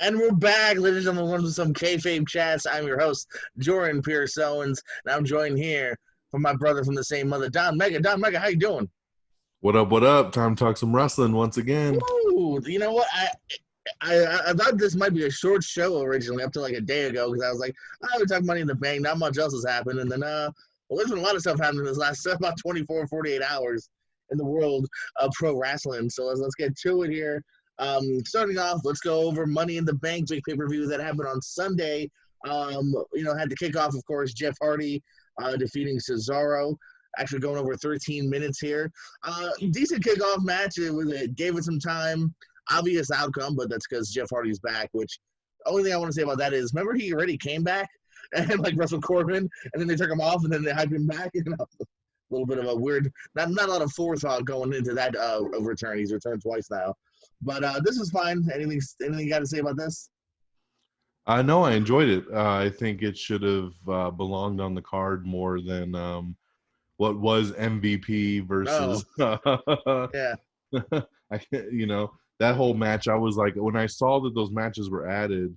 And we're back, ladies and gentlemen, with some Kayfabe Chats. I'm your host, Jordan Pierce Owens, and I'm joined here from my brother from the same mother, Don Mega. Don Mega, how you doing? What up? What up? Time to talk some wrestling once again. Woo! You know what? I thought this might be a short show originally, up to like a day ago, because I was like, we're talking Money in the Bank. Not much else has happened. And then, well, there's been a lot of stuff happening this last about 24, 48 hours in the world of pro wrestling. So let's get to it here. Starting off, let's go over Money in the Bank, big pay-per-view that happened on Sunday. Had the kickoff, of course, Jeff Hardy defeating Cesaro. Actually going over 13 minutes here. Decent kickoff match. It gave it some time. Obvious outcome, but that's because Jeff Hardy's back, which the only thing I want to say about that is, remember he already came back and like Russell Corbin, and then they took him off and then they hyped him back. A little bit of a weird, not a lot of forethought going into that return. He's returned twice now. But this was fine. Anything you got to say about this? I know I enjoyed it. I think it should have belonged on the card more than what was MVP versus. Yeah. That whole match. I was like, when I saw that those matches were added,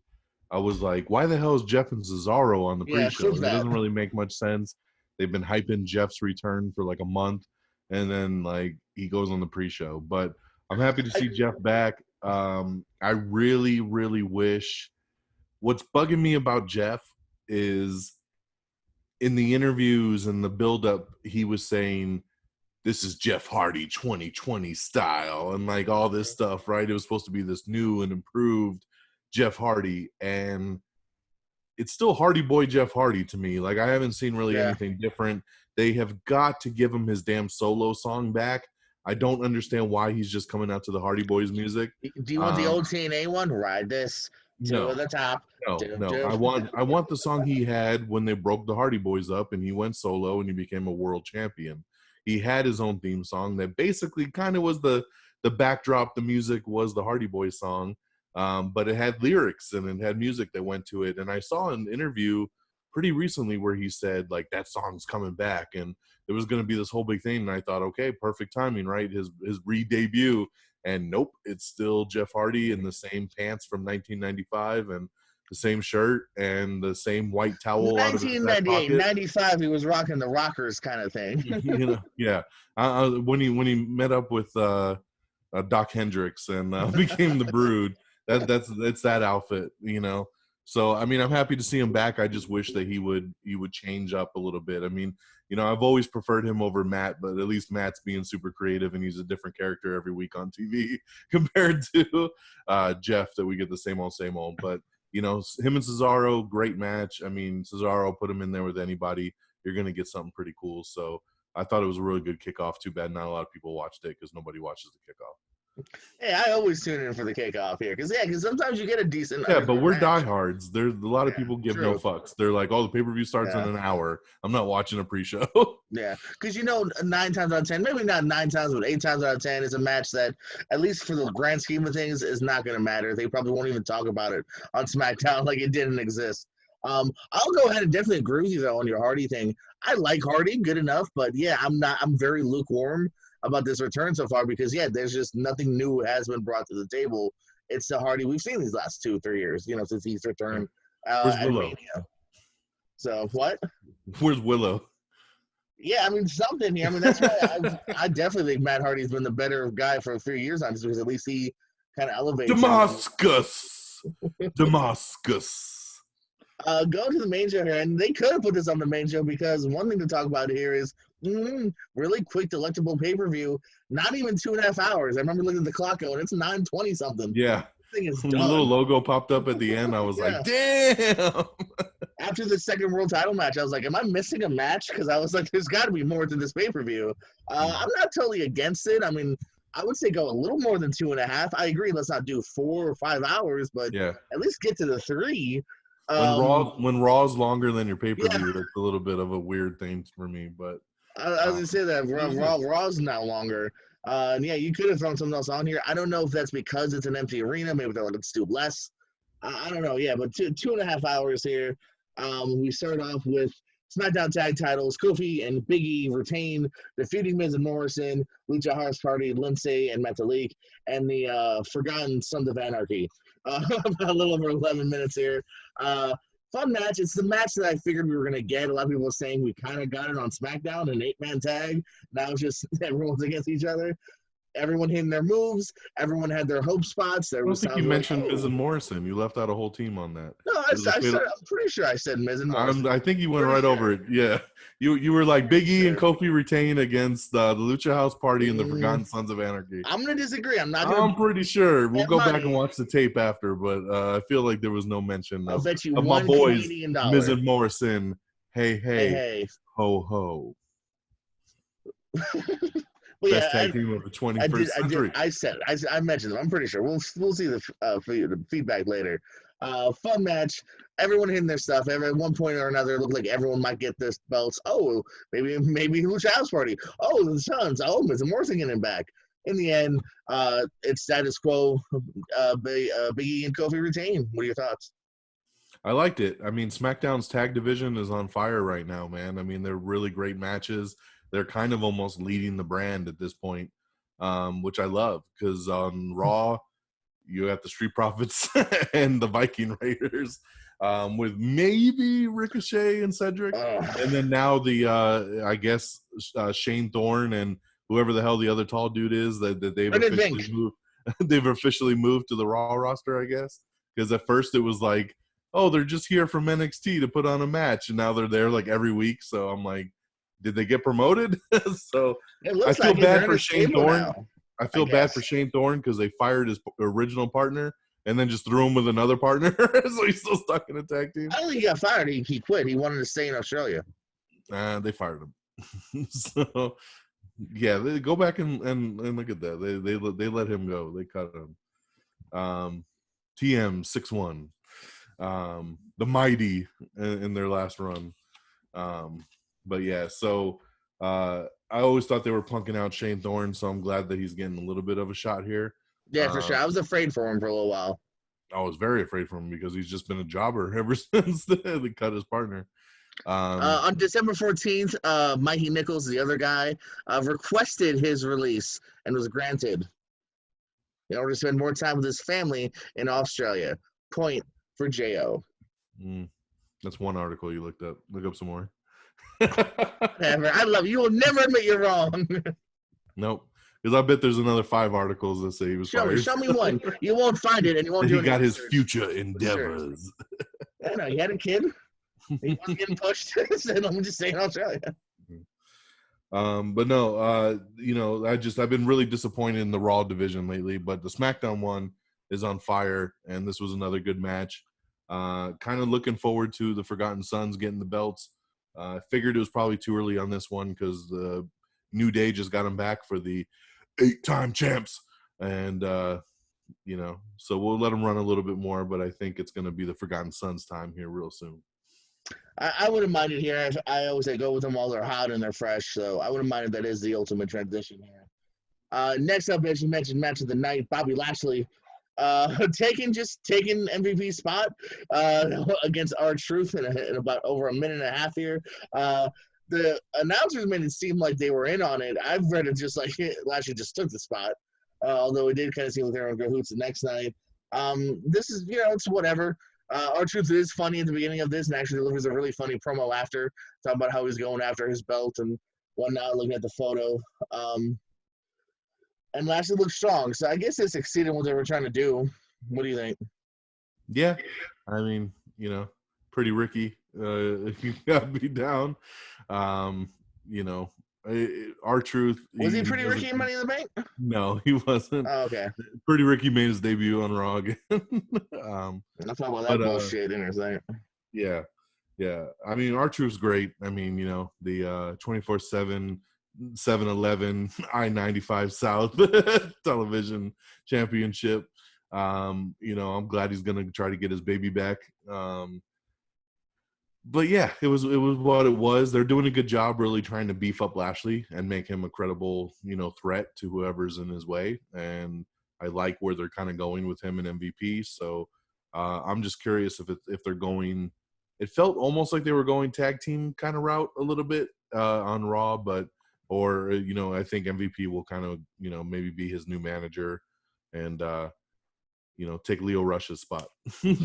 I was like, why the hell is Jeff and Cesaro on the pre-show? It doesn't really make much sense. They've been hyping Jeff's return for like a month, and then like he goes on the pre-show. But I'm happy to see Jeff back. I really, really wish. What's bugging me about Jeff is in the interviews and the build-up, he was saying, this is Jeff Hardy 2020 style and like all this stuff, right? It was supposed to be this new and improved Jeff Hardy, and it's still Hardy Boy Jeff Hardy to me. Like, I haven't seen really anything different. They have got to give him his damn solo song back. I don't understand why he's just coming out to the Hardy Boys music. Do you want the old TNA one? Ride this to the top. No. I want the song he had when they broke the Hardy Boys up and he went solo and he became a world champion. He had his own theme song that basically kind of was the backdrop. The music was the Hardy Boys song, but it had lyrics and it had music that went to it. And I saw an interview pretty recently where he said like that song's coming back and it was going to be this whole big thing. And I thought, okay, perfect timing, right? His re-debut. And nope, it's still Jeff Hardy in the same pants from 1995 and the same shirt and the same white towel. 1998, 95, he was rocking the Rockers kind of thing. When he met up with Doc Hendricks and became the Brood, it's that outfit, So I mean, I'm happy to see him back. I just wish that he would change up a little bit. I mean, I've always preferred him over Matt, but at least Matt's being super creative and he's a different character every week on TV compared to Jeff that we get the same old. But him and Cesaro, great match. I mean, Cesaro, put him in there with anybody, you're going to get something pretty cool. So I thought it was a really good kickoff. Too bad not a lot of people watched it because nobody watches the kickoff. Hey, I always tune in for the kickoff here because sometimes you get a decent. Yeah, but we're diehards. There's a lot of people give no fucks. They're like, oh, the pay-per-view starts in an hour. I'm not watching a pre-show. Yeah, because 9 times out of 10, maybe not 9 times, but 8 times out of 10 is a match that, at least for the grand scheme of things, is not going to matter. They probably won't even talk about it on SmackDown like it didn't exist. I'll go ahead and definitely agree with you though on your Hardy thing. I like Hardy, good enough, but yeah, I'm very lukewarm about this return so far because there's just nothing new has been brought to the table. It's the Hardy we've seen these last 2-3 years, since he's returned Where's at Willow? Mania. So what? Where's Willow? Yeah, I mean something here. I mean that's why I definitely think Matt Hardy's been the better guy for a few years on this because at least he kind of elevates. Damascus. Go to the main show here, and they could have put this on the main show because one thing to talk about here is really quick, delectable pay-per-view. Not even 2.5 hours. I remember looking at the clock going, it's 9:20 something. Yeah. This thing is when done. The little logo popped up at the end. I was like, damn. After the second world title match, I was like, am I missing a match? Because I was like, there's got to be more to this pay-per-view. I'm not totally against it. I mean, I would say go a little more than 2.5. I agree. Let's not do 4 or 5 hours, but at least get to the 3. When Raw's longer than your pay-per-view, that's a little bit of a weird thing for me. But I was going to say that Raw's now longer. You could have thrown something else on here. I don't know if that's because it's an empty arena. Maybe they're like, let's do less. I don't know. Yeah, but 2.5 hours here. We start off with SmackDown tag titles. Kofi and Big E retain, defeating Miz and Morrison, Lucha House Party, Lindsay and Metalik, and the Forgotten Sons of Anarchy. A little over 11 minutes here. Fun match. It's the match that I figured we were going to get. A lot of people were saying we kind of got it on SmackDown, an 8-man tag. Now it's just everyone's against each other. Everyone hitting their moves. Everyone had their hope spots. There was I don't think you mentioned Miz and Morrison. You left out a whole team on that. No, I said, I'm pretty sure I said Miz and Morrison. I think you went right over it. Yeah. You were like Big E and Kofi retain against the Lucha House Party and the Forgotten Sons of Anarchy. I'm going to disagree. I'm pretty sure. We'll go back and watch the tape after, but I feel like there was no mention of my boys, Miz and Morrison. Hey, ho, ho. Well, best tag team of the 21st century. I mentioned them. I'm pretty sure. We'll see the feedback later. Fun match. Everyone hitting their stuff. At one point or another, it looked like everyone might get their belts. Oh, maybe Lucha House Party. Oh, the Sons. Oh, Miz and Morrison getting back. In the end, it's status quo. Big E and Kofi retain. What are your thoughts? I liked it. I mean, SmackDown's tag division is on fire right now, man. I mean, they're really great matches. They're kind of almost leading the brand at this point, which I love, because on Raw, you have the Street Profits and the Viking Raiders with maybe Ricochet and Cedric. And then now I guess Shane Thorne and whoever the hell the other tall dude is that they've officially moved. They've officially moved to the Raw roster, I guess. Because at first it was like, oh, they're just here from NXT to put on a match. And now they're there like every week. So I'm like, did they get promoted? So I feel bad for Shane Thorne. I feel bad for Shane Thorne because they fired his original partner and then just threw him with another partner. So he's still stuck in a tag team. I don't think he got fired. He quit. He wanted to stay in Australia. They fired him. So yeah, they go back and look at that. They let him go. They cut him. TM 6-1. The Mighty in their last run. But yeah, so I always thought they were punking out Shane Thorne, so I'm glad that he's getting a little bit of a shot here. Yeah, for sure. I was afraid for him for a little while. I was very afraid for him because he's just been a jobber ever since they cut his partner. On December 14th, Mikey Nichols, the other guy, requested his release and was granted in order to spend more time with his family in Australia. Point for JO. That's one article you looked up. Look up some more. I love you. You will never admit you're wrong. Nope. Because I bet there's another 5 articles that say he was fired. Show me one. You won't find it, and you won't do it. He got his future endeavors. Sure. I know. He had a kid. He wasn't getting pushed. So I'm just saying Australia. But no, I've been really disappointed in the Raw division lately, but the SmackDown one is on fire, and this was another good match. Kind of looking forward to the Forgotten Sons getting the belts. I figured it was probably too early on this one because the New Day just got them back for the 8-time champs. And, so we'll let them run a little bit more, but I think it's going to be the Forgotten Sons time here real soon. I wouldn't mind it here. I always say go with them while they're hot and they're fresh, so I wouldn't mind if that is the ultimate transition here. Next up, as you mentioned, match of the night, Bobby Lashley taking MVP spot against R-Truth in about over a minute and a half here. The announcers made it seem like they were in on it. I've read it just like Lashley just took the spot, although it did kind of seem like they were in cahoots the next night. This is, it's whatever. R-Truth is funny at the beginning of this and actually delivers a really funny promo after, talking about how he's going after his belt and whatnot, looking at the photo. And Lashley looks strong, so I guess they succeeded in what they were trying to do. What do you think? Yeah, I mean, Pretty Ricky, he got me down. R-Truth. Was he Pretty Ricky in Money in the Bank? No, he wasn't. Oh, okay. Pretty Ricky made his debut on Raw again. Let's talk about that bullshit in a second. Yeah. I mean, R-Truth's great. I mean, the 24/7 7-Eleven I-95 South television championship. I'm glad he's gonna try to get his baby back. But yeah, it was what it was. They're doing a good job really trying to beef up Lashley and make him a credible, threat to whoever's in his way. And I like where they're kind of going with him and MVP. So I'm just curious if they're going it felt almost like they were going tag team kind of route a little bit on Raw, or I think MVP will kind of maybe be his new manager and take Leo Rush's spot.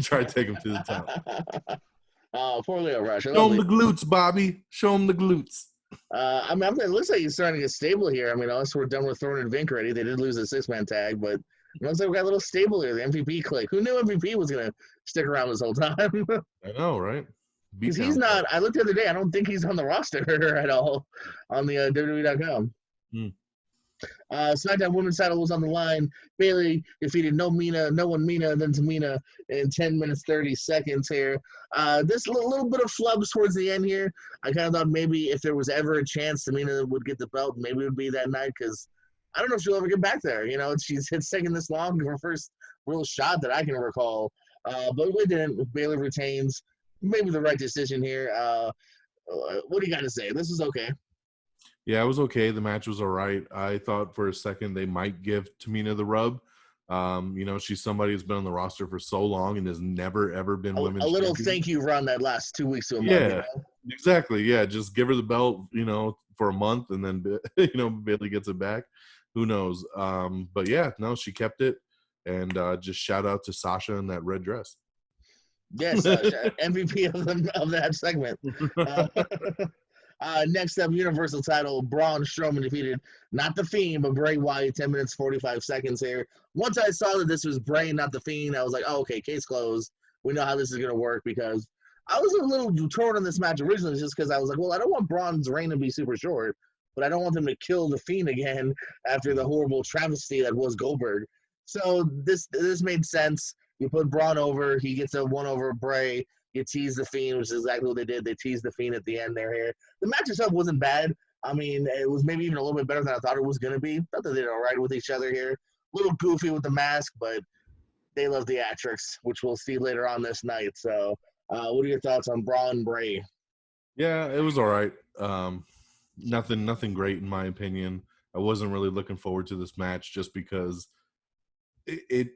Try to take him to the top. Oh, poor Leo Rush. Show him the glutes, Bobby. Show him the glutes. I mean, it looks like he's starting to get stable here. I mean, unless we're done with Thorne and Vink already. They did lose a 6-man tag, but it looks like we got a little stable here. The MVP click. Who knew MVP was going to stick around this whole time? I know, right? Because he's not. I looked the other day. I don't think he's on the roster at all on the WWE.com. SmackDown Women's title was on the line. Bayley defeated no one Mina, then Tamina in 10 minutes 30 seconds here. This little bit of flubs towards the end here. I kind of thought maybe if there was ever a chance Tamina would get the belt, maybe it would be that night because I don't know if she'll ever get back there. It's taken this long for her first real shot that I can recall. But we didn't. Bayley retains. Maybe the right decision here. What do you got to say? This is okay. Yeah, it was okay. The match was all right. I thought for a second they might give Tamina the rub. She's somebody who's been on the roster for so long and has never, ever been women's champion. A little champion. thank you run that last 2 weeks to a month. Yeah, exactly. Yeah, just give her the belt, for a month and then, Bayley gets it back. Who knows? But yeah, no, she kept it. And just shout out to Sasha in that red dress. Yes, MVP of that segment. Next up, Universal title, Braun Strowman defeated not the Fiend, but Bray Wyatt, 10 minutes, 45 seconds here. Once I saw that this was Bray, not the Fiend, I was like, oh, okay, case closed. We know how this is going to work because I was a little torn on this match originally just because I was like, well, I don't want Braun's reign to be super short, but I don't want them to kill the Fiend again after the horrible travesty that was Goldberg. So this made sense. You put Braun over, he gets a one over Bray. You tease the Fiend, which is exactly what they did. They teased the Fiend at the end there here. The match itself wasn't bad. I mean, it was maybe even a little bit better than I thought it was going to be. Thought that they did all right with each other here. A little goofy with the mask, but they love theatrics, which we'll see later on this night. So what are your thoughts on Braun and Bray? Yeah, it was all right. Nothing great in my opinion. I wasn't really looking forward to this match just because it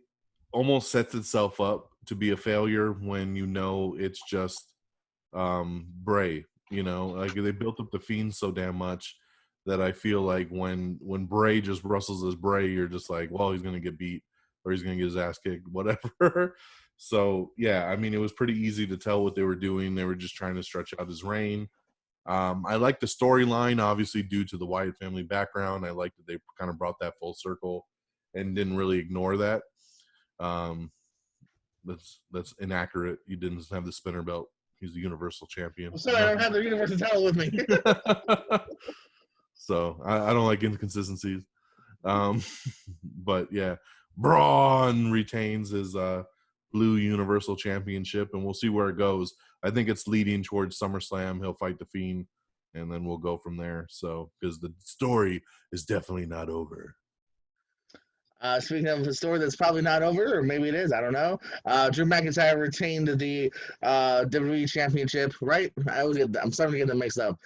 almost sets itself up to be a failure when it's just Bray. Like they built up the Fiend so damn much that I feel like when Bray just wrestles as Bray, you're just like, well, he's gonna get beat or he's gonna get his ass kicked, whatever. So yeah, I mean, it was pretty easy to tell what they were doing. They were just trying to stretch out his reign. I like the storyline, obviously due to the Wyatt family background. I like that they kind of brought that full circle and didn't really ignore that. That's inaccurate. He didn't have the spinner belt. He's the Universal Champion. I'm sorry, I don't have the Universal title with me. So I don't like inconsistencies. But yeah, Braun retains his blue Universal Championship, and we'll see where it goes. I think it's leading towards SummerSlam. He'll fight the Fiend, and then we'll go from there. So because the story is definitely not over. Speaking of a story that's probably not over, or maybe it is, I don't know. Drew McIntyre retained the WWE Championship, right? I'm starting to get them mixed up.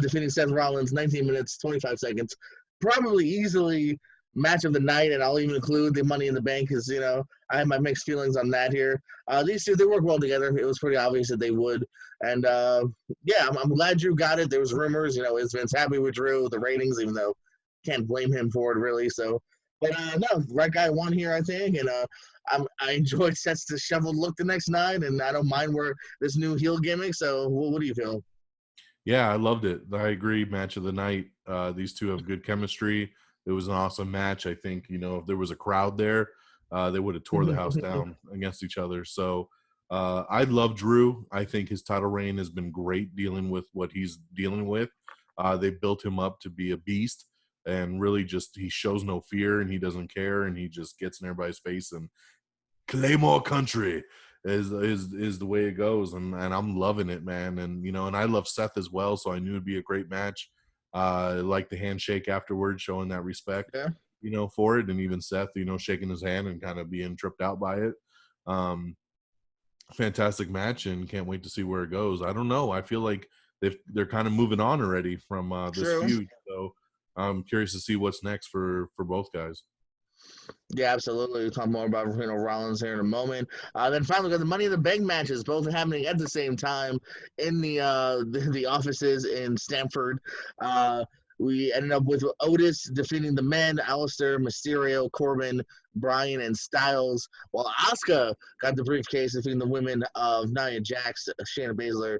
Defeating Seth Rollins, 19 minutes, 25 seconds. Probably easily match of the night, and I'll even include the Money in the Bank because, I have my mixed feelings on that here. These two, they work well together. It was pretty obvious that they would. And, yeah, I'm glad Drew got it. There was rumors, is Vince happy with Drew, the ratings, even though can't blame him for it, really. So, but no, right guy won here, I think, and I enjoyed Seth's disheveled look the next night, and I don't mind where this new heel gimmick. So, what do you feel? Yeah, I loved it. I agree. Match of the night. These two have good chemistry. It was an awesome match. I think if there was a crowd there, they would have tore the house down against each other. So I love Drew. I think his title reign has been great dealing with what he's dealing with. They built him up to be a beast. And really just he shows no fear and he doesn't care and he just gets in everybody's face and Claymore country is the way it goes and I'm loving it, man. And and I love Seth as well, so I knew it'd be a great match. I like the handshake afterwards, showing that respect, for it, and even Seth, shaking his hand and kind of being tripped out by it. Fantastic match and can't wait to see where it goes. I don't know. I feel like they're kind of moving on already from this feud, so I'm curious to see what's next for both guys. Yeah, absolutely. We'll talk more about Rollins here in a moment. Then finally, we got the Money in the Bank matches, both happening at the same time in the offices in Stamford. We ended up with Otis defeating the men, Alistair, Mysterio, Corbin, Bryan, and Styles, while Asuka got the briefcase defeating the women of Nia Jax, Shayna Baszler,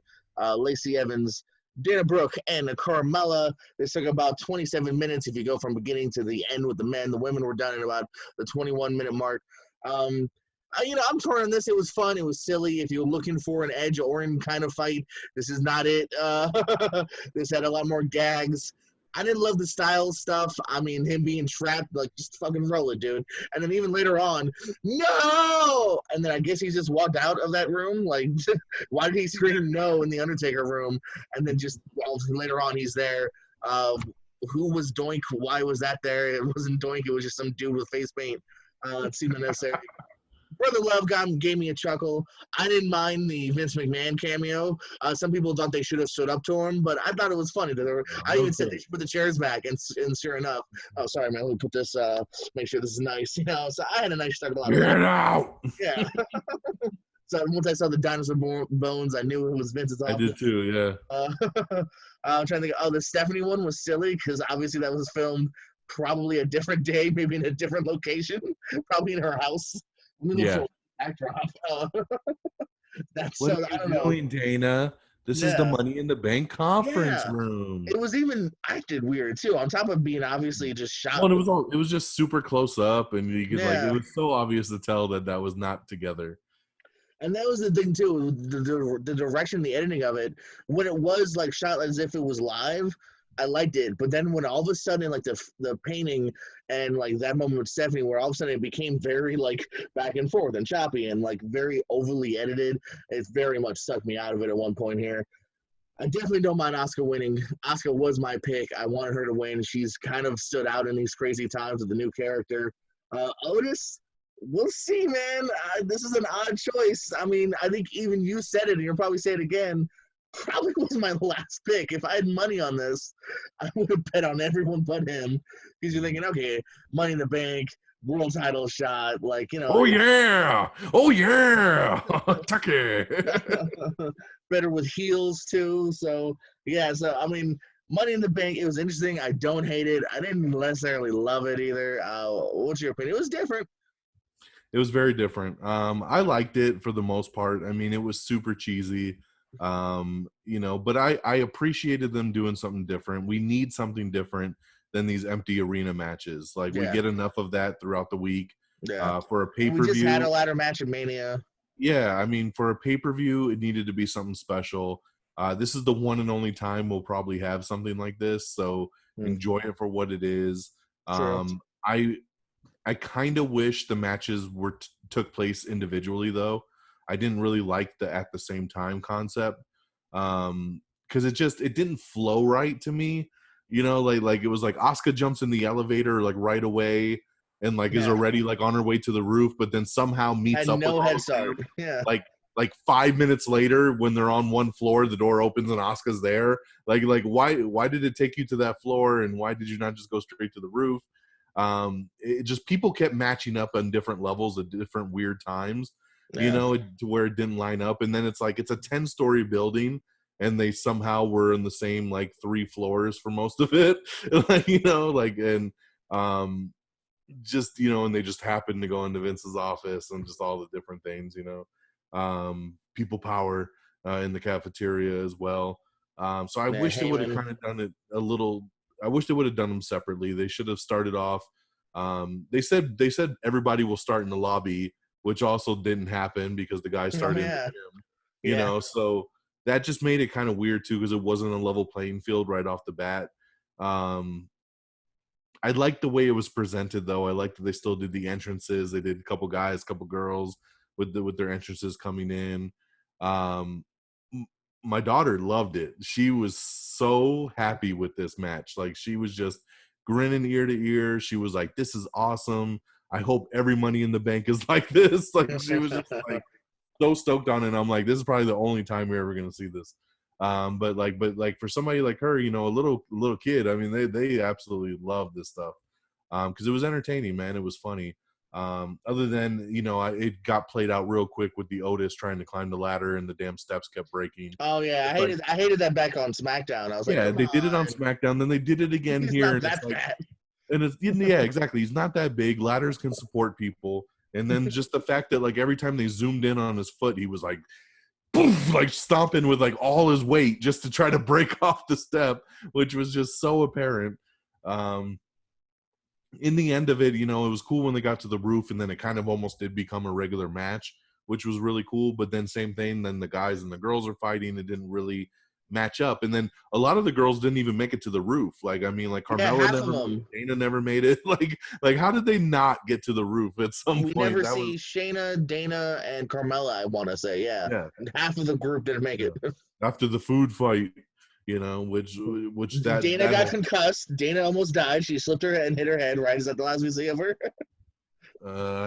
Lacey Evans, Dana Brooke, and Carmella. This took about 27 minutes if you go from beginning to the end with the men. The women were done in about the 21-minute mark. I'm torn on this. It was fun. It was silly. If you're looking for an Edge Orton kind of fight, this is not it. This had a lot more gags. I didn't love the Styles stuff. I mean, him being trapped, like, just fucking roll it, dude. And then even later on, no! And then I guess he just walked out of that room. Like, why did he scream no in the Undertaker room? And then just, well, later on, he's there. Who was Doink? Why was that there? It wasn't Doink. It was just some dude with face paint. It seemed unnecessary. Brother Love gave me a chuckle. I didn't mind the Vince McMahon cameo. Some people thought they should have stood up to him, but I thought it was funny. I even said they should put the chairs back, and sure enough, oh, sorry, man, let me put this, make sure this is nice, So I had a nice start. Get out! Yeah. So once I saw the dinosaur bones, I knew it was Vince's office. I did too, yeah. I'm trying to think, the Stephanie one was silly, because obviously that was filmed probably a different day, maybe in a different location, probably in her house. Yeah. Backdrop. That's what so. I don't know, Dana. This is the Money in the Bank conference room. It was even acted weird too. On top of being obviously just shot. Well, it was just super close up, and you could it was so obvious to tell that was not together. And that was the thing too, the direction, the editing of it. When it was like shot as if it was live, I liked it, but then when all of a sudden, like the painting and like that moment with Stephanie, where all of a sudden it became very like back and forth and choppy and like very overly edited, it very much sucked me out of it at one point here. I definitely don't mind Asuka winning. Asuka was my pick. I wanted her to win. She's kind of stood out in these crazy times with the new character. Otis, we'll see, man. This is an odd choice. I mean, I think even you said it, and you'll probably say it again. Probably was my last pick. If I had money on this, I would have bet on everyone but him. Because you're thinking, okay, Money in the Bank, world title shot, like, Oh yeah, Tucky. Better with heels too. So yeah, I mean, Money in the Bank, it was interesting. I don't hate it. I didn't necessarily love it either. What's your opinion? It was different. It was very different. I liked it for the most part. I mean, it was super cheesy. But I appreciated them doing something different. We need something different than these empty arena matches. Like we get enough of that throughout the week. For a pay-per-view, we just had a ladder match at Mania. Yeah, I mean, for a pay-per-view, it needed to be something special. This is the one and only time we'll probably have something like this, so enjoy it for what it is. Sure. I kind of wish the matches took place individually, though. I didn't really like the at the same time concept, because it didn't flow right to me. Like it was like Asuka jumps in the elevator like right away and like is already like on her way to the roof, but then somehow meets up with head start. Yeah. Like 5 minutes later, when they're on one floor, the door opens and Asuka's there. Like why did it take you to that floor, and why did you not just go straight to the roof? People kept matching up on different levels at different weird times. To where it didn't line up. And then it's like it's a 10-story building and they somehow were in the same like 3 floors for most of it. And they just happened to go into Vince's office and just all the different things, people power in the cafeteria as well. So I wish they would have kind of done it a little. I wish they would have done them separately. They should have started off. They said everybody will start in the lobby, which also didn't happen because the guy started in the gym, so that just made it kind of weird too, because it wasn't a level playing field right off the bat. I liked the way it was presented, though. I liked that they still did the entrances. They did a couple guys, a couple girls with their entrances coming in. My daughter loved it. She was so happy with this match. Like, she was just grinning ear to ear. She was like, "This is awesome. I hope every Money in the Bank is like this." Like, she was just like so stoked on it. And I'm like, this is probably the only time we're ever gonna see this. But for somebody like her, a little kid, I mean, they absolutely love this stuff. because it was entertaining, man. It was funny. Other than, it got played out real quick with the Otis trying to climb the ladder and the damn steps kept breaking. Oh yeah, I hated that back on SmackDown. I was like, they did it on SmackDown, then they did it again He's here, not and that it's like, fat. and it's exactly. He's not that big. Ladders can support people, and then just the fact that like every time they zoomed in on his foot, he was like, poof, like stomping with like all his weight just to try to break off the step, which was just so apparent. In the end of it, it was cool when they got to the roof, and then it kind of almost did become a regular match, which was really cool. But then same thing, then the guys and the girls are fighting. It didn't really match up. And then a lot of the girls didn't even make it to the roof. Like, I mean, like Carmella Shayna never made it. Like how did they not get to the roof at some point? We never see Shayna, Dana, and Carmella, I want to say. Yeah. Half of the group didn't make it. After the food fight. Which Dana got concussed. Dana almost died. She slipped her head and hit her head. Right? Is that the last we see of her?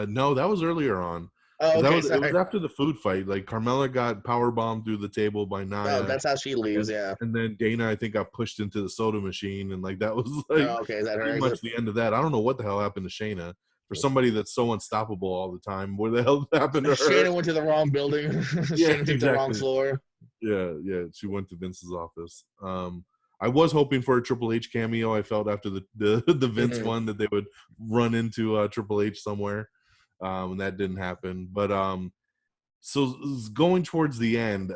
No, that was earlier on. Oh, okay, it was after the food fight. Like Carmella got power bombed through the table by Nia. Oh, that's how she leaves. Yeah. And then Dana, I think, got pushed into the soda machine, and like that was like is that pretty much the end of that. I don't know what the hell happened to Shayna. For somebody that's so unstoppable all the time, what the hell happened to her? Shayna went to the wrong building. Shayna took the wrong floor. Yeah, she went to Vince's office. I was hoping for a Triple H cameo. I felt after the Vince one that they would run into Triple H somewhere, and that didn't happen. But so going towards the end,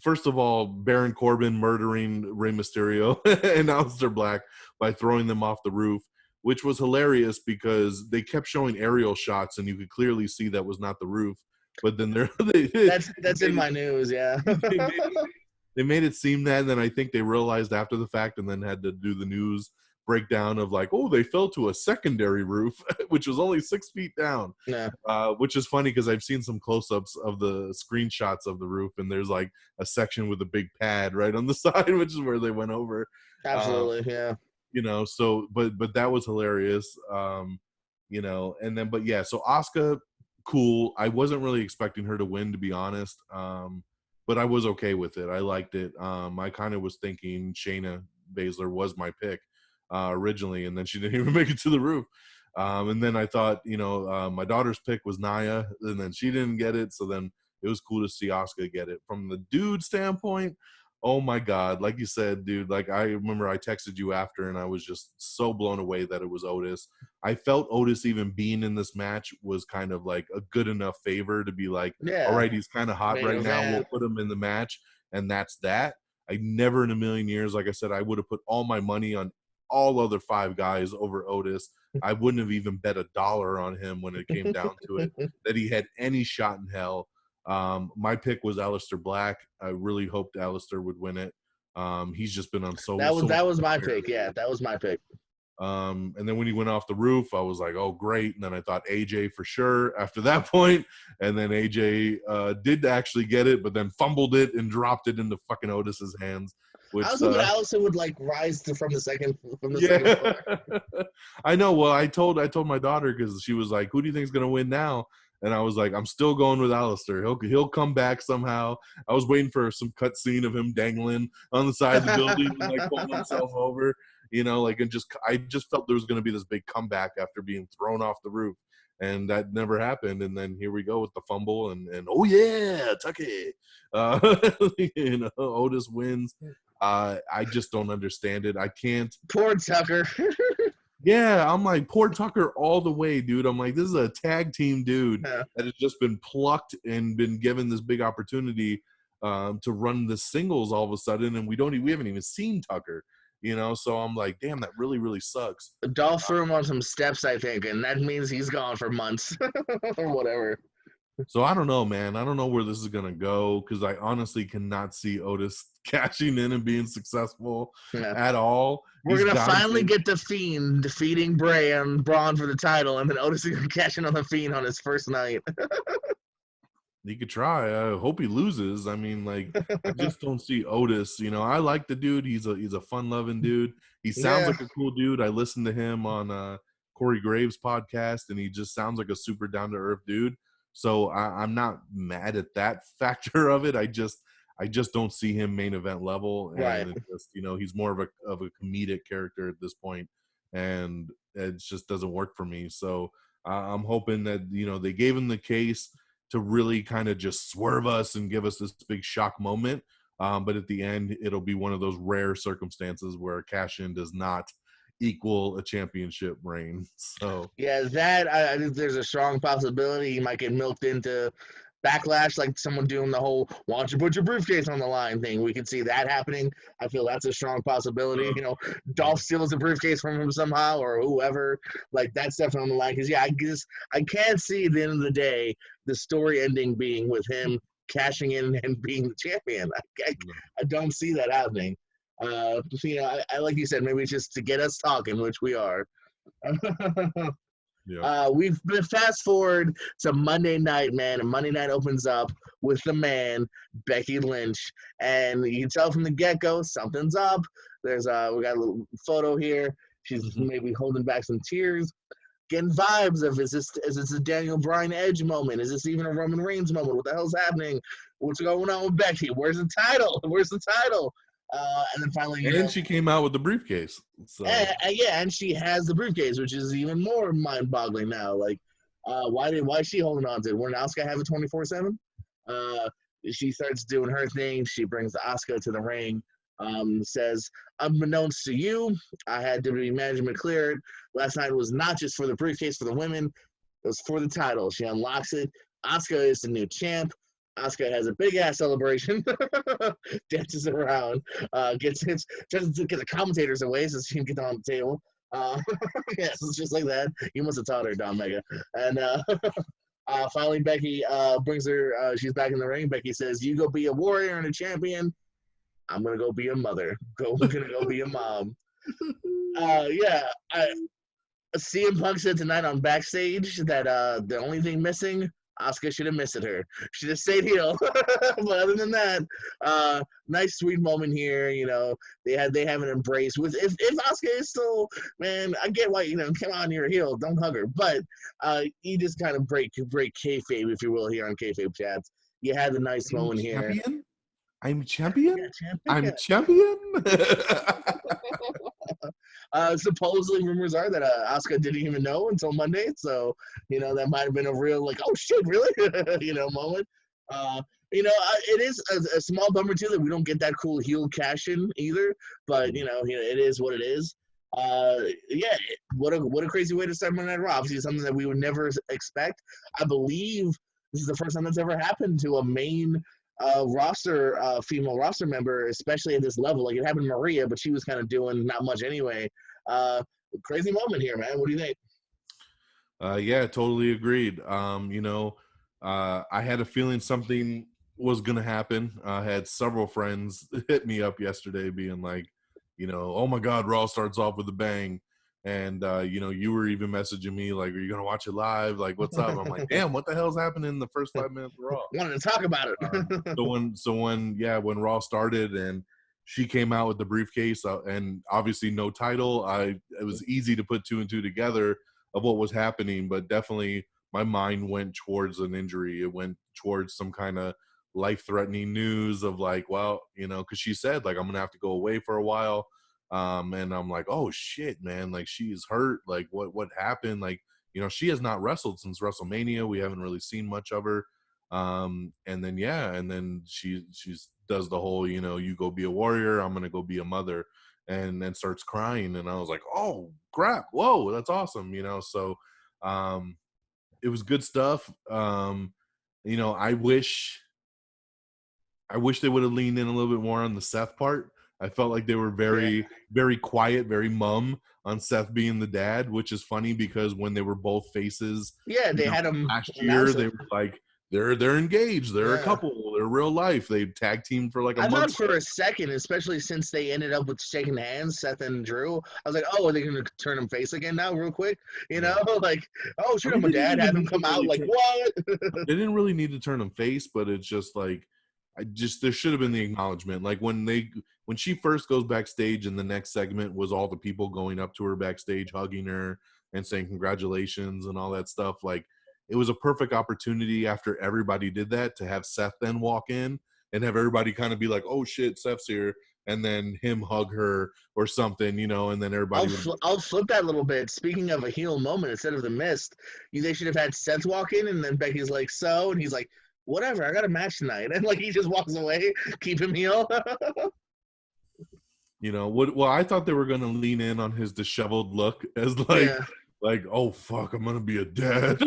first of all, Baron Corbin murdering Rey Mysterio and Aleister Black by throwing them off the roof, which was hilarious because they kept showing aerial shots and you could clearly see that was not the roof. But then that's in my news, yeah. They made it seem that, and then I think they realized after the fact and then had to do the news breakdown of like, oh, they fell to a secondary roof, which was only 6 feet down. Yeah. Which is funny because I've seen some close-ups of the screenshots of the roof, and there's like a section with a big pad right on the side, which is where they went over. Absolutely, yeah. So but that was hilarious. And then but yeah, so Asuka, cool. I wasn't really expecting her to win, to be honest. But I was okay with it. I liked it. I kind of was thinking Shayna Baszler was my pick originally, and then she didn't even make it to the roof. And then I thought, my daughter's pick was Nia, and then she didn't get it. So then it was cool to see Asuka get it. From the dude standpoint, oh my God, like you said, dude, like I remember I texted you after and I was just so blown away that it was Otis. I felt Otis even being in this match was kind of like a good enough favor to be like, all right, he's kind of hot right now. We'll put him in the match. And that's that. I never in a million years, like I said, I would have put all my money on all other 5 guys over Otis. I wouldn't have even bet $1 on him when it came down to it, that he had any shot in hell. My pick was Aleister Black. I really hoped Aleister would win it. He's just been on that was my pick. Yeah, that was my pick. And then when he went off the roof, I was like, oh, great. And then I thought AJ for sure after that point. And then AJ did actually get it, but then fumbled it and dropped it into fucking Otis's hands. Which, I was hoping Allison would like rise from the second floor. I know. Well, I told my daughter because she was like, who do you think is going to win now? And I was like, I'm still going with Aleister. He'll come back somehow. I was waiting for some cut scene of him dangling on the side of the building and like pulling himself over, I just felt there was going to be this big comeback after being thrown off the roof, and that never happened. And then here we go with the fumble and oh yeah, Tucky, Otis wins. I just don't understand it. I can't. Poor Tucker. Yeah, I'm like, poor Tucker all the way, dude. I'm like, this is a tag team dude that has just been plucked and been given this big opportunity to run the singles all of a sudden, and we haven't even seen Tucker, So I'm like, damn, that really, really sucks. Dolph threw him on some steps, I think, and that means he's gone for months or whatever. So I don't know, man. I don't know where this is gonna go because I honestly cannot see Otis cashing in and being successful at all. We're gonna finally get the Fiend defeating Bray and Braun for the title, and then Otis is gonna cash in on the Fiend on his first night. He could try. I hope he loses. I mean, like, I just don't see Otis. I like the dude. He's a fun-loving dude. He sounds like a cool dude. I listened to him on Corey Graves' podcast, and he just sounds like a super down-to-earth dude. So I'm not mad at that factor of it. I just don't see him main event level, and it's just, he's more of a comedic character at this point and it just doesn't work for me. So I'm hoping that, you know, they gave him the case to really kind of just swerve us and give us this big shock moment. But at the end, it'll be one of those rare circumstances where cash in does not equal a championship reign. So yeah, that I think there's a strong possibility he might get milked into backlash, like someone doing the whole "why don't you put your briefcase on the line" thing. We can see that happening. I feel that's a strong possibility. You know, Dolph steals the briefcase from him somehow, or whoever. Like that's definitely on the line. Because yeah, I can't see at the end of the day the story ending being with him cashing in and being the champion. I don't see that happening. You know, I like you said, maybe it's just to get us talking, which we are. We've been fast forward to Monday night, man, and Monday night opens up with the man Becky Lynch, and you can tell from the get go something's up. There's we got a little photo here. She's maybe holding back some tears, getting vibes of is this a Daniel Bryan Edge moment? Is this even a Roman Reigns moment? What the hell's happening? What's going on with Becky? Where's the title? Where's the title? And then finally, and she came out with the briefcase. So. And she has the briefcase, which is even more mind-boggling now. Like, why is she holding on to it? Wouldn't Asuka have it 24/7? She starts doing her thing. She brings Asuka to the ring. Says, unbeknownst to you, I had WWE management cleared. Last night was not just for the briefcase for the women; it was for the title. She unlocks it. Asuka is the new champ. Asuka has a big ass celebration, dances around, gets to get the commentators away so she can get on the table. Yes, it's just like that. You must have taught her, DonMega. And finally, Becky brings her. She's back in the ring. Becky says, "You go be a warrior and a champion. I'm gonna go be a mother. Gonna go be a mom." CM Punk said tonight on Backstage that the only thing missing, Asuka should have missed her. Should have stayed heel. But other than that, nice sweet moment here. You know, they have an embrace. With if Asuka is still, man, I get why, you know, come on, you're a heel, don't hug her. But you just kind of break kayfabe, if you will, here on Kayfabe Chats. You had the nice moment here. I'm champion. Yeah, I'm champion. Supposedly, rumors are that Asuka didn't even know until Monday, so you know that might have been a real like, oh shit, really, you know, moment. You know, it is a small bummer too that we don't get that cool heel cash in either. But you know, it is what it is. Yeah, what a crazy way to start Monday Night Raw. Obviously, something that we would never expect. I believe this is the first time that's ever happened to a main female roster member, especially at this level. Like it happened to Maria, but she was kind of doing not much anyway. Crazy moment here, man. What do you think? Yeah, totally agreed. You know, I had a feeling something was going to happen. I had several friends hit me up yesterday being like, you know, oh my God, Raw starts off with a bang. And, you know, you were even messaging me like, are you going to watch it live? Like, what's up? I'm like, damn, what the hell's happening in the first 5 minutes of Raw? Wanted to talk about it. When Raw started and she came out with the briefcase and obviously no title, it was easy to put 2 and 2 together of what was happening, but definitely my mind went towards an injury. It went towards some kind of life-threatening news of like, well, you know, because she said like, I'm gonna have to go away for a while. And I'm like, oh shit, man, like she's hurt. Like what happened? Like, you know, she has not wrestled since WrestleMania. We haven't really seen much of her. And then she does the whole, you know, you go be a warrior, I'm gonna go be a mother, and then starts crying. And I was like, oh crap, whoa, that's awesome, you know. So it was good stuff. You know, I wish they would have leaned in a little bit more on the Seth part. I felt like they were very quiet, very mum on Seth being the dad, which is funny because when they were both faces, they had them last year. They were like, they're engaged, they're a couple, they're real life. They tag teamed for like a month. I thought for a second, especially since they ended up with shaking hands, Seth and Drew, I was like, oh, are they going to turn them face again now real quick? You know, like, oh, shoot, my dad had them come out like, what? They didn't really need to turn them face, but it's just like, there should have been the acknowledgement. Like when she first goes backstage and the next segment was all the people going up to her backstage, hugging her and saying congratulations and all that stuff. Like it was a perfect opportunity after everybody did that to have Seth then walk in and have everybody kind of be like, oh shit, Seth's here. and then him hug her or something, you know, and then everybody I'll flip that a little bit. Speaking of a heel moment, instead of the mist, they should have had Seth walk in, and then Becky's like, so, and he's like, whatever, I got a match tonight, and like he just walks away, keep him heel. You know what? Well, I thought they were going to lean in on his disheveled look as like, oh fuck, I'm gonna be a dad.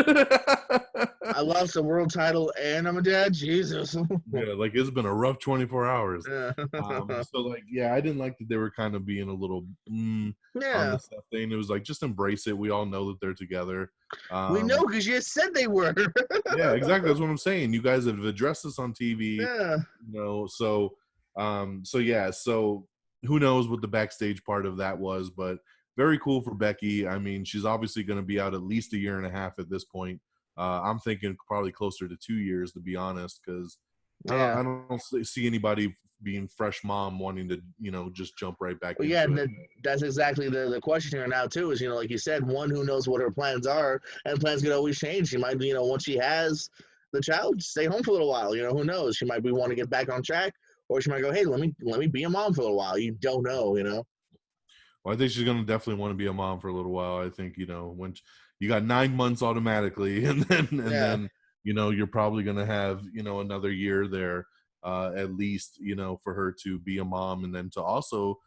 I lost the world title and I'm a dad. Jesus. Yeah, like it's been a rough 24 hours. Yeah. So like, yeah, I didn't like that they were kind of being a little on the stuff thing. It was like, just embrace it. We all know that they're together. We know because you said they were. Yeah, exactly. That's what I'm saying. You guys have addressed this on TV. Yeah. You know, so yeah, so who knows what the backstage part of that was, but very cool for Becky. I mean, she's obviously going to be out at least a year and a half at this point. I'm thinking probably closer to 2 years, to be honest, because I don't see anybody being fresh mom wanting to, you know, just jump right back into it. That's exactly the question here now, too, is, you know, like you said, one, who knows what her plans are, and plans can always change. She might, you know, once she has the child, stay home for a little while. You know, who knows? She might want to get back on track, or she might go, hey, let me be a mom for a little while. You don't know, you know? Well, I think she's going to definitely want to be a mom for a little while. I think, you know, when you got 9 months automatically, and then, you know, you're probably going to have, you know, another year there at least, you know, for her to be a mom, and then to also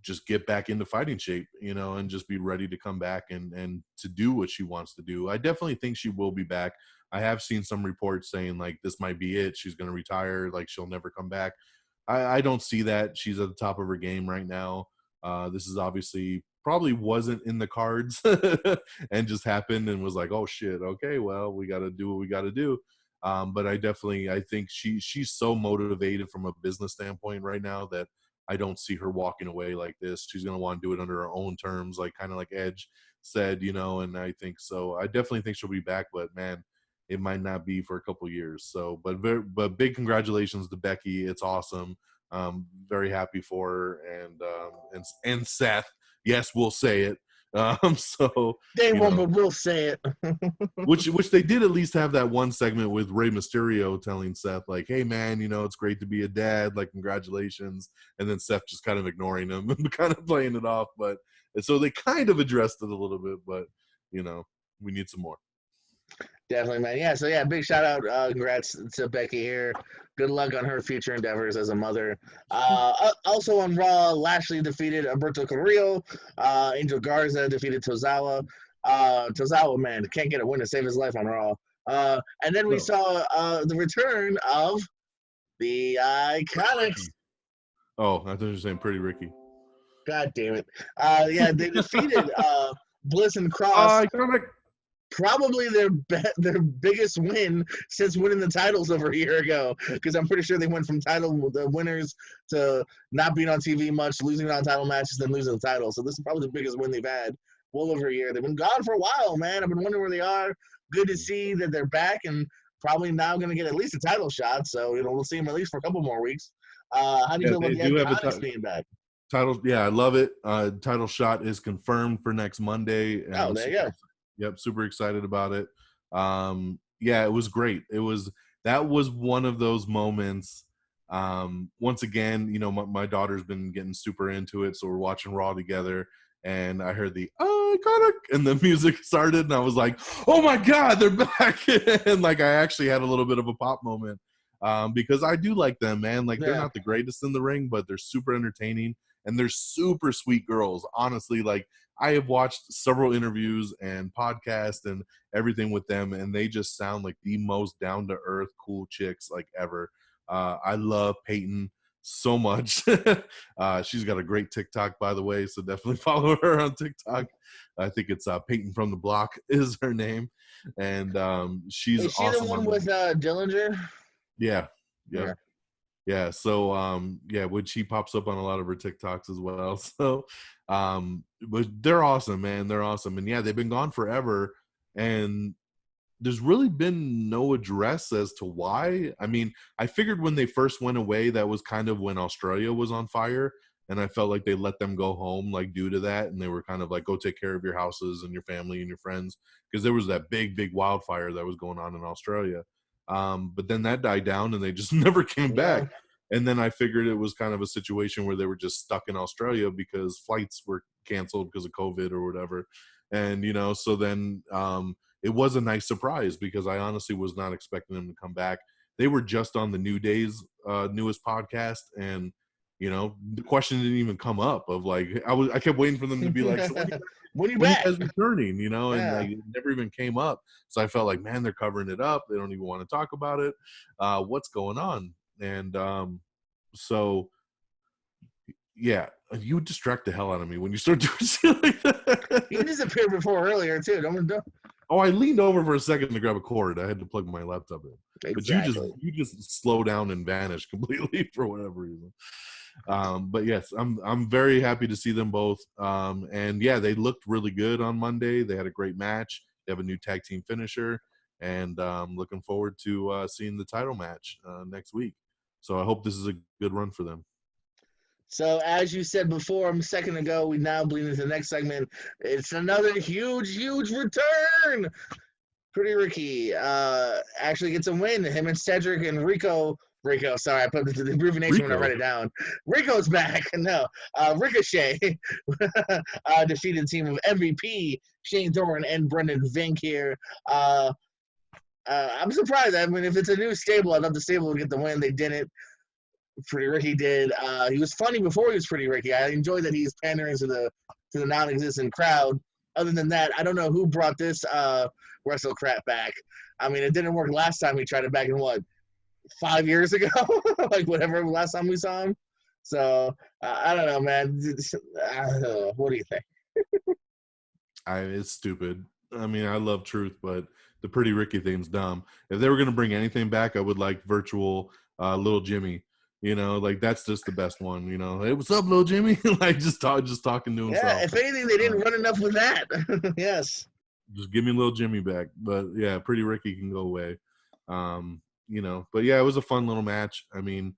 just get back into fighting shape, you know, and just be ready to come back and to do what she wants to do. I definitely think she will be back. I have seen some reports saying like this might be it. She's going to retire, like she'll never come back. I don't see that. She's at the top of her game right now. This is obviously probably wasn't in the cards and just happened and was like, oh shit, okay, well, we got to do what we got to do. But I think she's so motivated from a business standpoint right now that I don't see her walking away like this. She's going to want to do it under her own terms, like kind of like Edge said, you know, and I think so. I definitely think she'll be back, but man, it might not be for a couple years. So, but big congratulations to Becky. It's awesome. Very happy for her and Seth. Yes, we'll say it. So they won't, but we'll say it. which they did at least have that one segment with Rey Mysterio telling Seth like, "Hey man, you know it's great to be a dad. Like congratulations." And then Seth just kind of ignoring him and kind of playing it off. But so they kind of addressed it a little bit, but you know we need some more. Definitely, man. Yeah, so yeah, big shout out, congrats to Becky here. Good luck on her future endeavors as a mother. Also on Raw, Lashley defeated Alberto Carrillo. Angel Garza defeated Tozawa. Tozawa, man, can't get a win to save his life on Raw. And then we saw the return of the Iconics. Oh, I thought you were saying Pretty Ricky. God damn it. Yeah, they defeated Bliss and Cross. Iconic. Probably their biggest win since winning the titles over a year ago, because I'm pretty sure they went from the winners to not being on TV much, losing non-title matches, then losing the title. So this is probably the biggest win they've had well over a year. They've been gone for a while, man. I've been wondering where they are. Good to see that they're back and probably now going to get at least a title shot. So, you know, we'll see them at least for a couple more weeks. How do you feel about the Iconics being back? Title, yeah, I love it. Title shot is confirmed for next Monday. Oh, there you go. Yep, super excited about it. Yeah, it was great. That was one of those moments. Once again, you know, my daughter's been getting super into it, so we're watching Raw together, and I heard the Iconic, and the music started, and I was like, oh my God, they're back. And like I actually had a little bit of a pop moment. Because I do like them, man. Like they're not the greatest in the ring, but they're super entertaining and they're super sweet girls. Honestly, like I have watched several interviews and podcasts and everything with them, and they just sound like the most down to earth, cool chicks like ever. I love Peyton so much. She's got a great TikTok, by the way, so definitely follow her on TikTok. I think it's Peyton from the Block is her name, and she's is she awesome. The one with Dillinger? Yeah. So which he pops up on a lot of her TikToks as well. So but they're awesome, man. They're awesome. And yeah, they've been gone forever, and there's really been no address as to why. I mean, I figured when they first went away, that was kind of when Australia was on fire, and I felt like they let them go home like due to that, and they were kind of like, go take care of your houses and your family and your friends, because there was that big wildfire that was going on in Australia. But then that died down and they just never came back. And then I figured it was kind of a situation where they were just stuck in Australia because flights were canceled because of COVID or whatever. And, so then it was a nice surprise because I honestly was not expecting them to come back. They were just on the New Day's newest podcast, and the question didn't even come up of like I kept waiting for them to be like, so when you guys returning, and like it never even came up. So I felt like, man, they're covering it up. They don't even want to talk about it. What's going on? And so yeah, you distract the hell out of me when you start doing shit like that. You disappeared before earlier too. Don't. Oh, I leaned over for a second to grab a cord. I had to plug my laptop in. Exactly. But you just slow down and vanish completely for whatever reason. But yes, I'm very happy to see them both. And yeah, they looked really good on Monday. They had a great match. They have a new tag team finisher, and looking forward to seeing the title match next week. So I hope this is a good run for them. So as you said before a second ago, we now bleed into the next segment. It's another huge return. Pretty Ricky actually gets a win. Him and Cedric and Rico, sorry, I put the abbreviation when I write it down. Rico's back. No, Ricochet defeated the team of MVP, Shane Thorne, and Brendan Vink here. I'm surprised. I mean, if it's a new stable, I'd love the stable to get the win. They didn't. Pretty Ricky did. He was funny before he was Pretty Ricky. I enjoy that he's pandering to the non-existent crowd. Other than that, I don't know who brought this wrestle crap back. I mean, it didn't work last time we tried it back in 5 years ago, like whatever last time we saw him. So I don't know, man. I don't know. What do you think? It's stupid. I mean, I love Truth, but the Pretty Ricky thing's dumb. If they were going to bring anything back, I would like virtual Little Jimmy. Like that's just the best one. Hey, what's up, Little Jimmy? Like just talking to himself. Yeah, if anything, they didn't run enough with that. Yes. Just give me Little Jimmy back. But yeah, Pretty Ricky can go away. But yeah, it was a fun little match. I mean,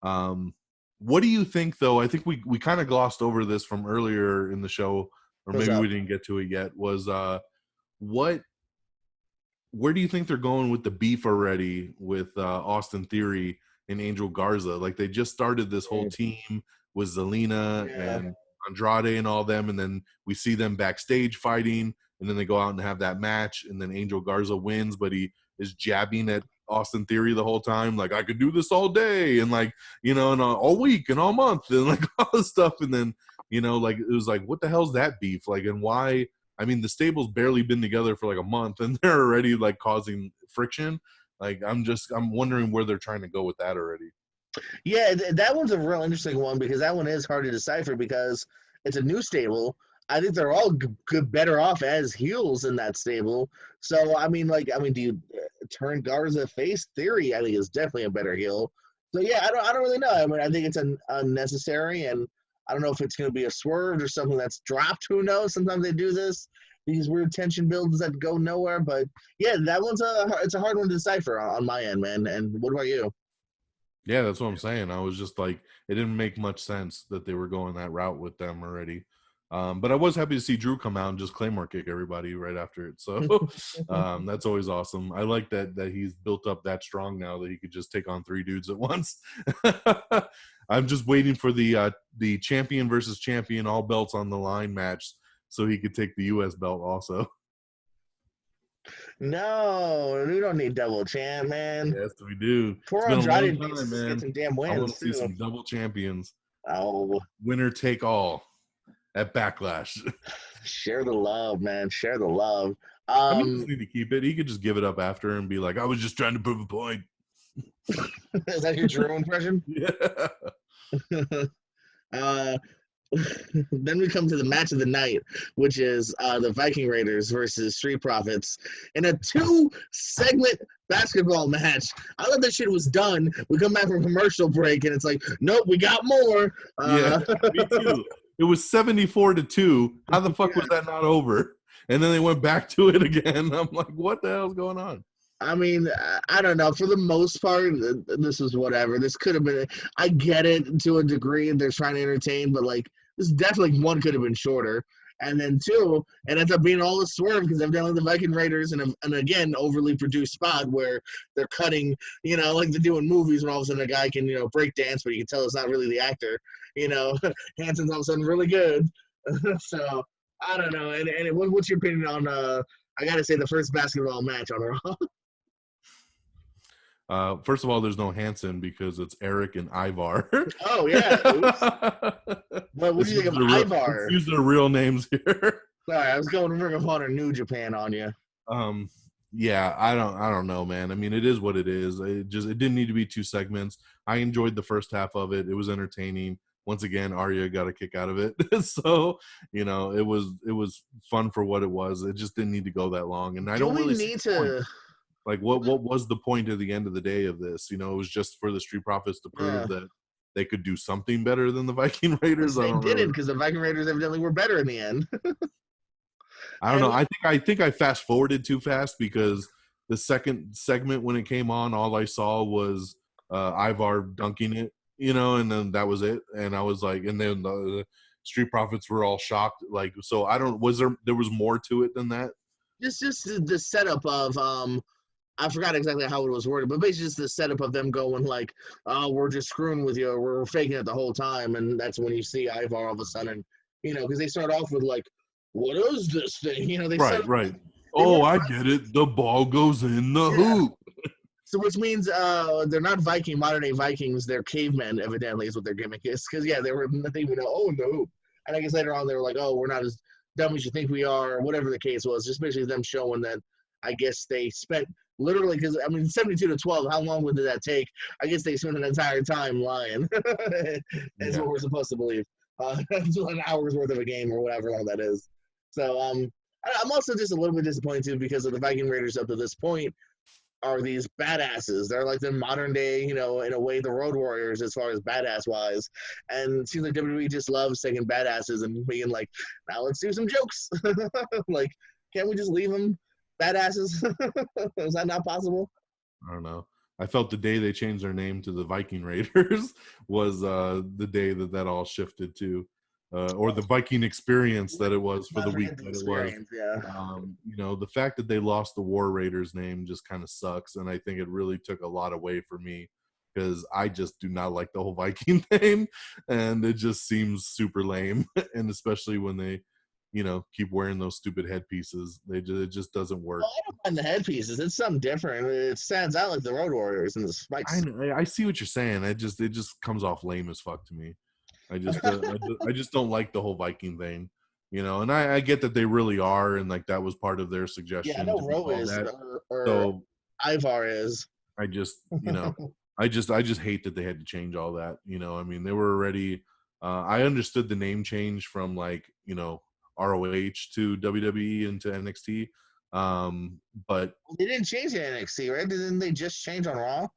what do you think though? I think we kind of glossed over this from earlier in the show, or maybe we didn't get to it yet. Was where do you think they're going with the beef already with Austin Theory and Angel Garza? Like they just started this whole team with Zelina and Andrade and all them, and then we see them backstage fighting, and then they go out and have that match, and then Angel Garza wins, but he is jabbing at Austin Theory the whole time, like I could do this all day and like and all week and all month and like all this stuff, and then like it was like, what the hell's that beef like, and why? I mean, the stable's barely been together for like a month and they're already like causing friction. Like I'm wondering where they're trying to go with that already. Yeah, that one's a real interesting one because that one is hard to decipher because it's a new stable. I think they're all better off as heels in that stable. So I mean, do you turn Garza face? Theory, I think, is definitely a better heel. So yeah, I don't really know. I mean, I think it's unnecessary, and I don't know if it's going to be a swerve or something that's dropped. Who knows? Sometimes they do these weird tension builds that go nowhere. But yeah, that one's it's a hard one to decipher on my end, man. And what about you? Yeah, that's what I'm saying. I was just like, it didn't make much sense that they were going that route with them already. But I was happy to see Drew come out and just Claymore kick everybody right after it. So that's always awesome. I like that he's built up that strong now that he could just take on 3 dudes at once. I'm just waiting for the champion versus champion, all belts on the line match so he could take the U.S. belt also. No, we don't need double champ, man. Yes, we do. Poor Andrade needs to get some damn wins. I want to see some double champions. Oh, winner take all at Backlash. Share the love, man. Share the love. I mean, he doesn't need to keep it. He could just give it up after and be like, I was just trying to prove a point. Is that your Drew impression? Yeah. Then we come to the match of the night, which is the Viking Raiders versus Street Profits in a 2-segment basketball match. I thought that shit was done. We come back from commercial break, and it's like, nope, we got more. Yeah, me too. It was 74-2. How the fuck was that not over? And then they went back to it again. I'm like, what the hell's going on? I mean, I don't know. For the most part, this was whatever. This could have been – I get it to a degree. They're trying to entertain, but, like, this definitely one could have been shorter. And then 2, it ends up being all a swerve because evidently the Viking Raiders and again overly produced spot where they're cutting, like they do in movies when all of a sudden a guy can, break dance, but you can tell it's not really the actor. Hanson's all of a sudden really good. So I don't know. And what's your opinion on? I gotta say the first basketball match on Raw. First of all, there's no Hanson because it's Eric and Ivar. Oh yeah. What do you think of Ivar? Use their real names here. Sorry, I was going Ring of Honor New Japan on you. Yeah, I don't know, man. I mean, it is what it is. It didn't need to be 2 segments. I enjoyed the first half of it. It was entertaining. Once again, Arya got a kick out of it. So, it was fun for what it was. It just didn't need to go that long. And I don't really need to. Like, what was the point at the end of the day of this? It was just for the Street Profits to prove that they could do something better than the Viking Raiders. They didn't, because the Viking Raiders evidently were better in the end. I don't know. I think I fast forwarded too fast because the second segment when it came on, all I saw was Ivar dunking it, and then that was it. And I was like, and then the Street Profits were all shocked. Like, so there was more to it than that? Just the setup of I forgot exactly how it was worded, but basically just the setup of them going like, "Oh, we're just screwing with you. We're faking it the whole time," and that's when you see Ivar all of a sudden, because they start off with like, "What is this thing?" They right. Oh, I get it. The ball goes in the hoop. So which means they're not modern day Vikings. They're cavemen, evidently, is what their gimmick is. Because they were nothing even in the hoop, and I guess later on they were like, "Oh, we're not as dumb as you think we are," or whatever the case was. Just basically them showing that. I guess they spent literally, because 72-12. How long did that take? I guess they spent an entire time lying. Is what we're supposed to believe. An hour's worth of a game or whatever long that is. So I'm also just a little bit disappointed too because of the Viking Raiders up to this point are these badasses. They're like the modern day, in a way, the Road Warriors as far as badass wise. And it seems like WWE just loves taking badasses and being like, now let's do some jokes. Like, can't we just leave them badasses? Is that not possible? I don't know. I felt the day they changed their name to the Viking Raiders was the day that all shifted to, or the Viking experience that it was for the week that it was. Yeah. The fact that they lost the War Raiders name just kind of sucks, and I think it really took a lot away for me because I just do not like the whole Viking thing, and it just seems super lame, and especially when they keep wearing those stupid headpieces. It just doesn't work. Well, I don't mind the headpieces. It's something different. It stands out like the Road Warriors and the spikes. I see what you're saying. It just comes off lame as fuck to me. I just don't like the whole Viking thing, and I get that they really are, and like that was part of their suggestion. Yeah, I know Ro is, or Ivar is. I just, I just hate that they had to change all that. They were already. I understood the name change from like ROH to WWE and to NXT, but they didn't change it in NXT, right? Didn't they just change on Raw?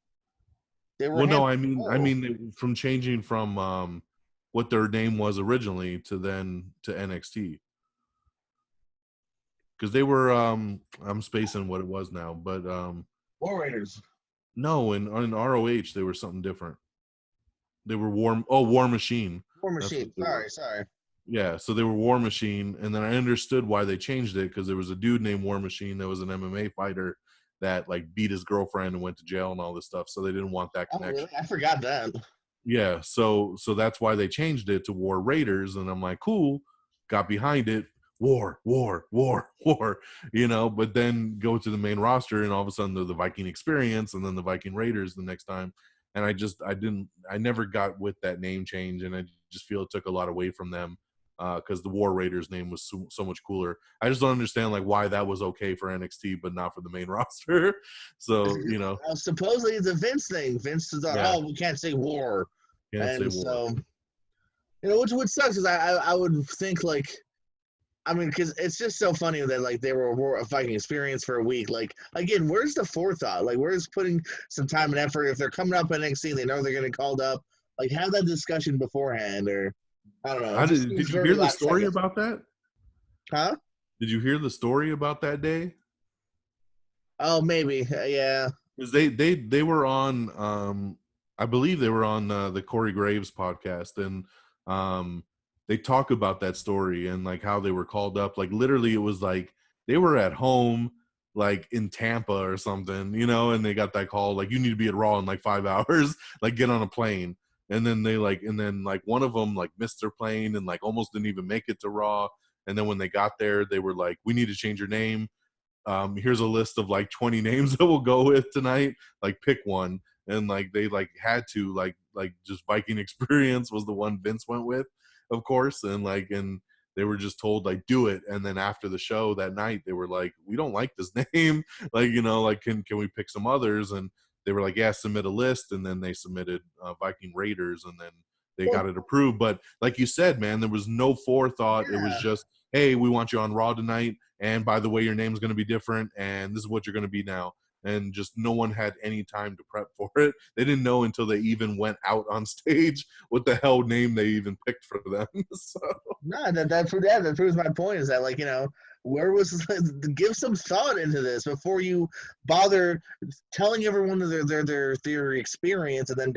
They were from changing from what their name was originally to NXT, because they were I'm spacing what it was now, but War Raiders. No, in ROH they were something different. They were War Machine. War Machine. Sorry. Yeah, so they were War Machine, and then I understood why they changed it because there was a dude named War Machine that was an MMA fighter that like beat his girlfriend and went to jail and all this stuff. So they didn't want that connection. Really? I forgot that. Yeah, so that's why they changed it to War Raiders, and I'm like, cool, got behind it. War, but then go to the main roster and all of a sudden they're the Viking Experience and then the Viking Raiders the next time. And I never got with that name change, and I just feel it took a lot away from them because the War Raiders name was so much cooler. I just don't understand like why that was okay for NXT but not for the main roster. So supposedly it's a Vince thing. Vince is we can't say war, so which sucks is I would think like. Because it's just so funny that like they were a Viking Experience for a week. Like again, where's the forethought? Like where's putting some time and effort? If they're coming up in NXT, they know they're going to get called up. Like have that discussion beforehand, or I don't know. Did you hear the story about that? Huh? Did you hear the story about that day? Oh, maybe. Yeah. Because they were on, I believe they were on the Corey Graves podcast, and they talk about that story and like how they were called up. Like literally, it was like they were at home, like in Tampa or something, and they got that call like you need to be at Raw in like 5 hours, like get on a plane. And then one of them like missed their plane and like almost didn't even make it to Raw. And then when they got there, they were like, we need to change your name. Here's a list of like 20 names that we'll go with tonight. Like pick one. And like they like had to like just Viking Experience was the one Vince went with, of course. And they were just told like do it. And then after the show that night, they were like, we don't like this name. Like, like can we pick some others? And they were like, yeah, submit a list. And then they submitted Viking Raiders, and then they got it approved. But like you said, man, there was no forethought. Yeah. It was just, hey, we want you on Raw tonight. And by the way, your name's going to be different. And this is what you're going to be now. And just no one had any time to prep for it. They didn't know until they even went out on stage what the hell name they even picked for them. So. No, that proves my point. Is that like where was give some thought into this before you bother telling everyone their experience and then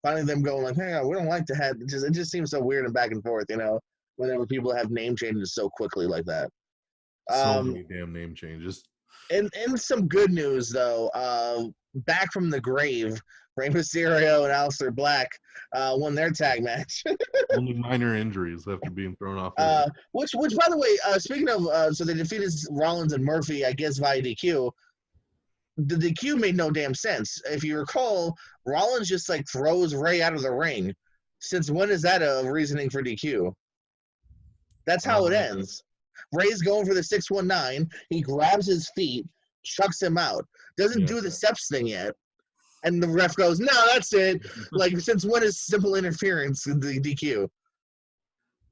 finally them going like, hey, we don't like to have it just seems so weird and back and forth, whenever people have name changes so quickly like that. So many damn name changes. And some good news though, back from the grave, Rey Mysterio and Aleister Black won their tag match. Only minor injuries after being thrown off. Which by the way, speaking of, so they defeated Rollins and Murphy, I guess via DQ. The DQ made no damn sense. If you recall, Rollins just like throws Rey out of the ring. Since when is that a reasoning for DQ? That's how it ends. Ray's going for the 619. He grabs his feet, chucks him out. Doesn't do the steps thing yet. And the ref goes, no, that's it. Like, since when is simple interference in the DQ?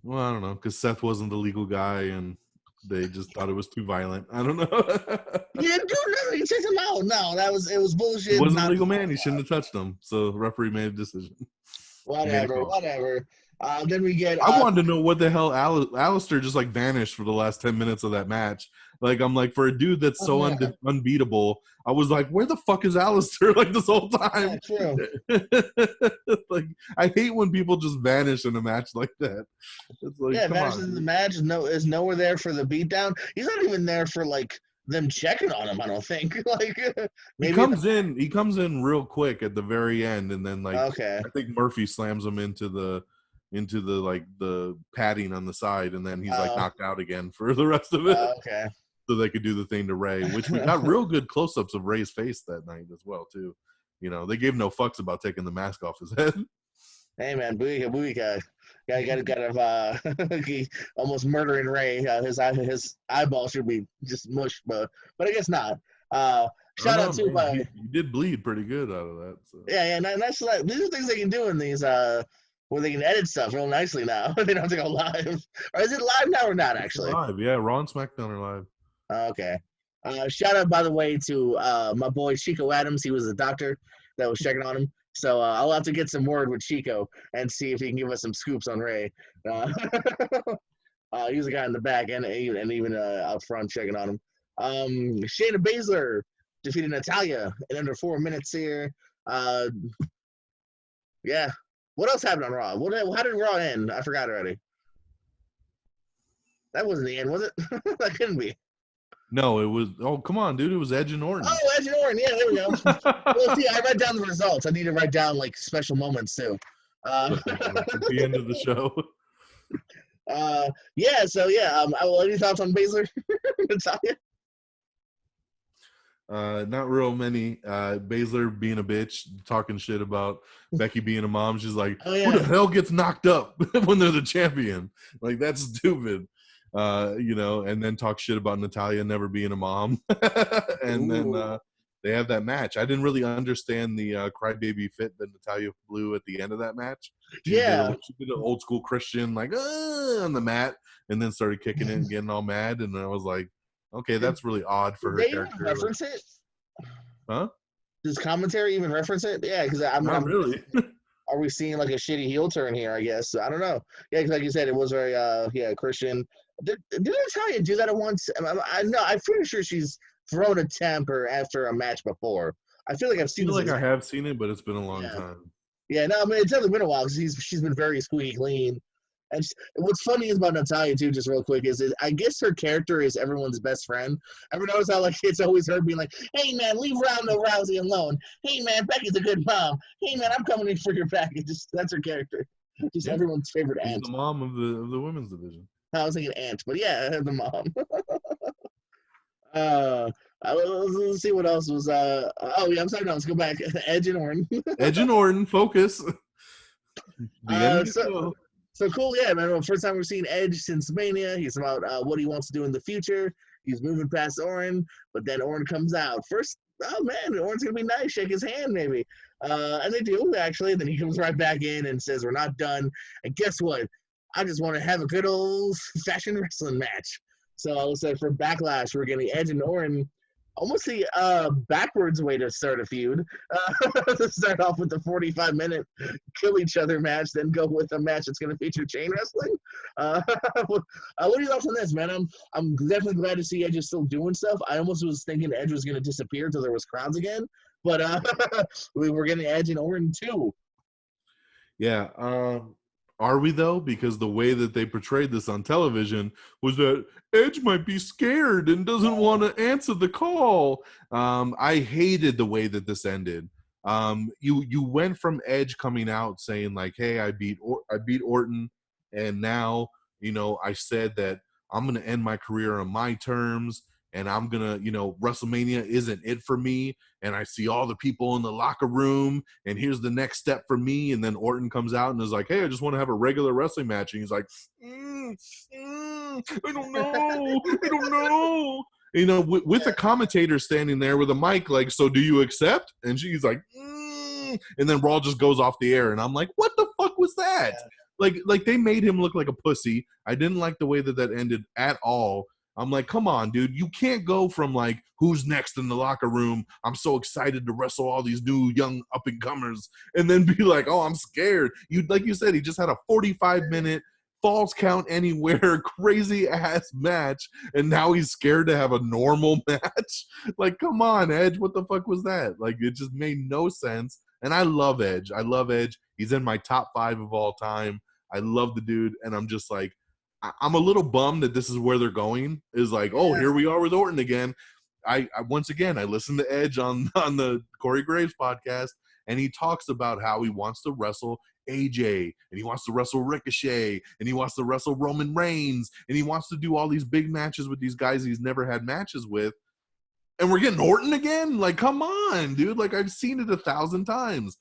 Well, I don't know, because Seth wasn't the legal guy, and they just thought it was too violent. I don't know. He didn't do nothing. He checked him out. No, it was bullshit. He wasn't a legal man. He shouldn't have touched him. So the referee made a decision. Whatever. Then we get. I wanted to know what the hell Aleister just like vanished for the last 10 minutes of that match. Like, I'm like, for a dude that's so unbeatable, I was like, where the fuck is Aleister like this whole time? Yeah, true. Like, I hate when people just vanish in a match like that. It's like, vanishes in the match. Is nowhere there for the beatdown. He's not even there for like them checking on him. I don't think. Like, maybe he comes in real quick at the very end, and then like, I think Murphy slams him into the like the padding on the side, and then he's like knocked out again for the rest of it. So they could do the thing to Ray, which we got real good close-ups of Ray's face that night as well too. They gave no fucks about taking the mask off his head. Hey man, Booyaka. Got almost murdering Ray. His eyeball should be just mush, but I guess not. Shout out to he did bleed pretty good out of that. So. Yeah, and that's like, these are things they can do in these where they can edit stuff real nicely now. They don't have to go live. Or is it live now or not, actually? It's live, yeah. Raw and SmackDown are live. Okay. Shout out, by the way, to my boy Chico Adams. He was a doctor that was checking on him. So I'll have to get some word with Chico and see if he can give us some scoops on Ray. He was a guy in the back and even out front checking on him. Shayna Baszler defeated Natalya in under 4 minutes here. Yeah. What else happened on Raw? How did Raw end? I forgot already. That wasn't the end, was it? That couldn't be. No, it was. Oh, come on, dude! It was Edge and Orton. Oh, Edge and Orton. Yeah, there we go. Well, see, I write down the results. I need to write down like special moments too. At the end of the show. Yeah. So yeah. Any thoughts on Baszler? Natalya? Not real many. Baszler being a bitch, talking shit about Becky being a mom. She's like, who the hell gets knocked up when they're the champion? Like, that's stupid. And then talk shit about Natalya never being a mom. And then they have that match. I didn't really understand the crybaby fit that Natalya blew at the end of that match. She did an old school Christian, like, on the mat, and then started kicking it and getting all mad. And I was like, okay, that's really odd for her character. Even reference it? Huh? Does commentary even reference it? Yeah, because I'm not really. Are we seeing like a shitty heel turn here? I guess I don't know. Yeah, because like you said, it was very Christian. Did Natalya do that at once? I'm pretty sure she's thrown a temper after a match before. I feel like I've seen. I have seen it, but it's been a long time. Yeah, no, I mean it's definitely been a while because she's been very squeaky clean. And what's funny is about Natalya too, just real quick, is I guess her character is everyone's best friend. Ever notice how like it's always her being like, "Hey man, leave Ronda Rousey alone. Hey man, Becky's a good mom. Hey man, I'm coming in for your package." Just that's her character. Just everyone's favorite She's aunt. the mom of the women's division. I was thinking aunt, but yeah, the mom. Let's see what else was. Oh yeah, I'm sorry. No, let's go back. Edge and Orton. Edge and Orton, focus. So cool, yeah, man. Well, first time we've seen Edge since Mania. He's about what he wants to do in the future. He's moving past Orton, but then Orton comes out. First, oh man, Orton's gonna be nice, shake his hand maybe. And they do actually. Then he comes right back in and says, "We're not done." And guess what? I just want to have a good old fashioned wrestling match. So I was like, for Backlash, we're getting Edge and Orton. Almost the backwards way to start a feud. To start off with the 45-minute kill each other match, then go with a match that's going to feature chain wrestling. What are your thoughts on this, man? I'm definitely glad to see Edge is still doing stuff. I almost was thinking Edge was going to disappear until there was crowds again, but we were getting Edge and Orton too. Yeah. Are we though? Because the way that they portrayed this on television was that Edge might be scared and doesn't want to answer the call. I hated the way that this ended. You went from Edge coming out saying like, "Hey, I beat Orton, and now I said that I'm gonna end my career on my terms, and I'm gonna WrestleMania isn't it for me, and I see all the people in the locker room, and here's the next step for me." And then Orton comes out and is like, "Hey, I just want to have a regular wrestling match," and he's like, "I don't know." With a commentator standing there with a mic, like, "So do you accept?" And she's like, and then Raw just goes off the air, and I'm like, "What the fuck was that?" Like they made him look like a pussy. I didn't like the way that ended at all. I'm like, come on, dude. You can't go from like, who's next in the locker room? I'm so excited to wrestle all these new young up-and-comers, and then be like, oh, I'm scared. Like you said, he just had a 45-minute falls count anywhere, crazy-ass match, and now he's scared to have a normal match? Like, come on, Edge. What the fuck was that? Like, it just made no sense. And I love Edge. He's in my top 5 of all time. I love the dude, and I'm just like, I'm a little bummed that this is where they're going. Is like, oh, here we are with Orton again. I once again, I listened to Edge on the Corey Graves podcast, and he talks about how he wants to wrestle AJ, and he wants to wrestle Ricochet, and he wants to wrestle Roman Reigns, and he wants to do all these big matches with these guys he's never had matches with. And we're getting Orton again? Like, come on, dude. Like, I've seen it 1,000 times.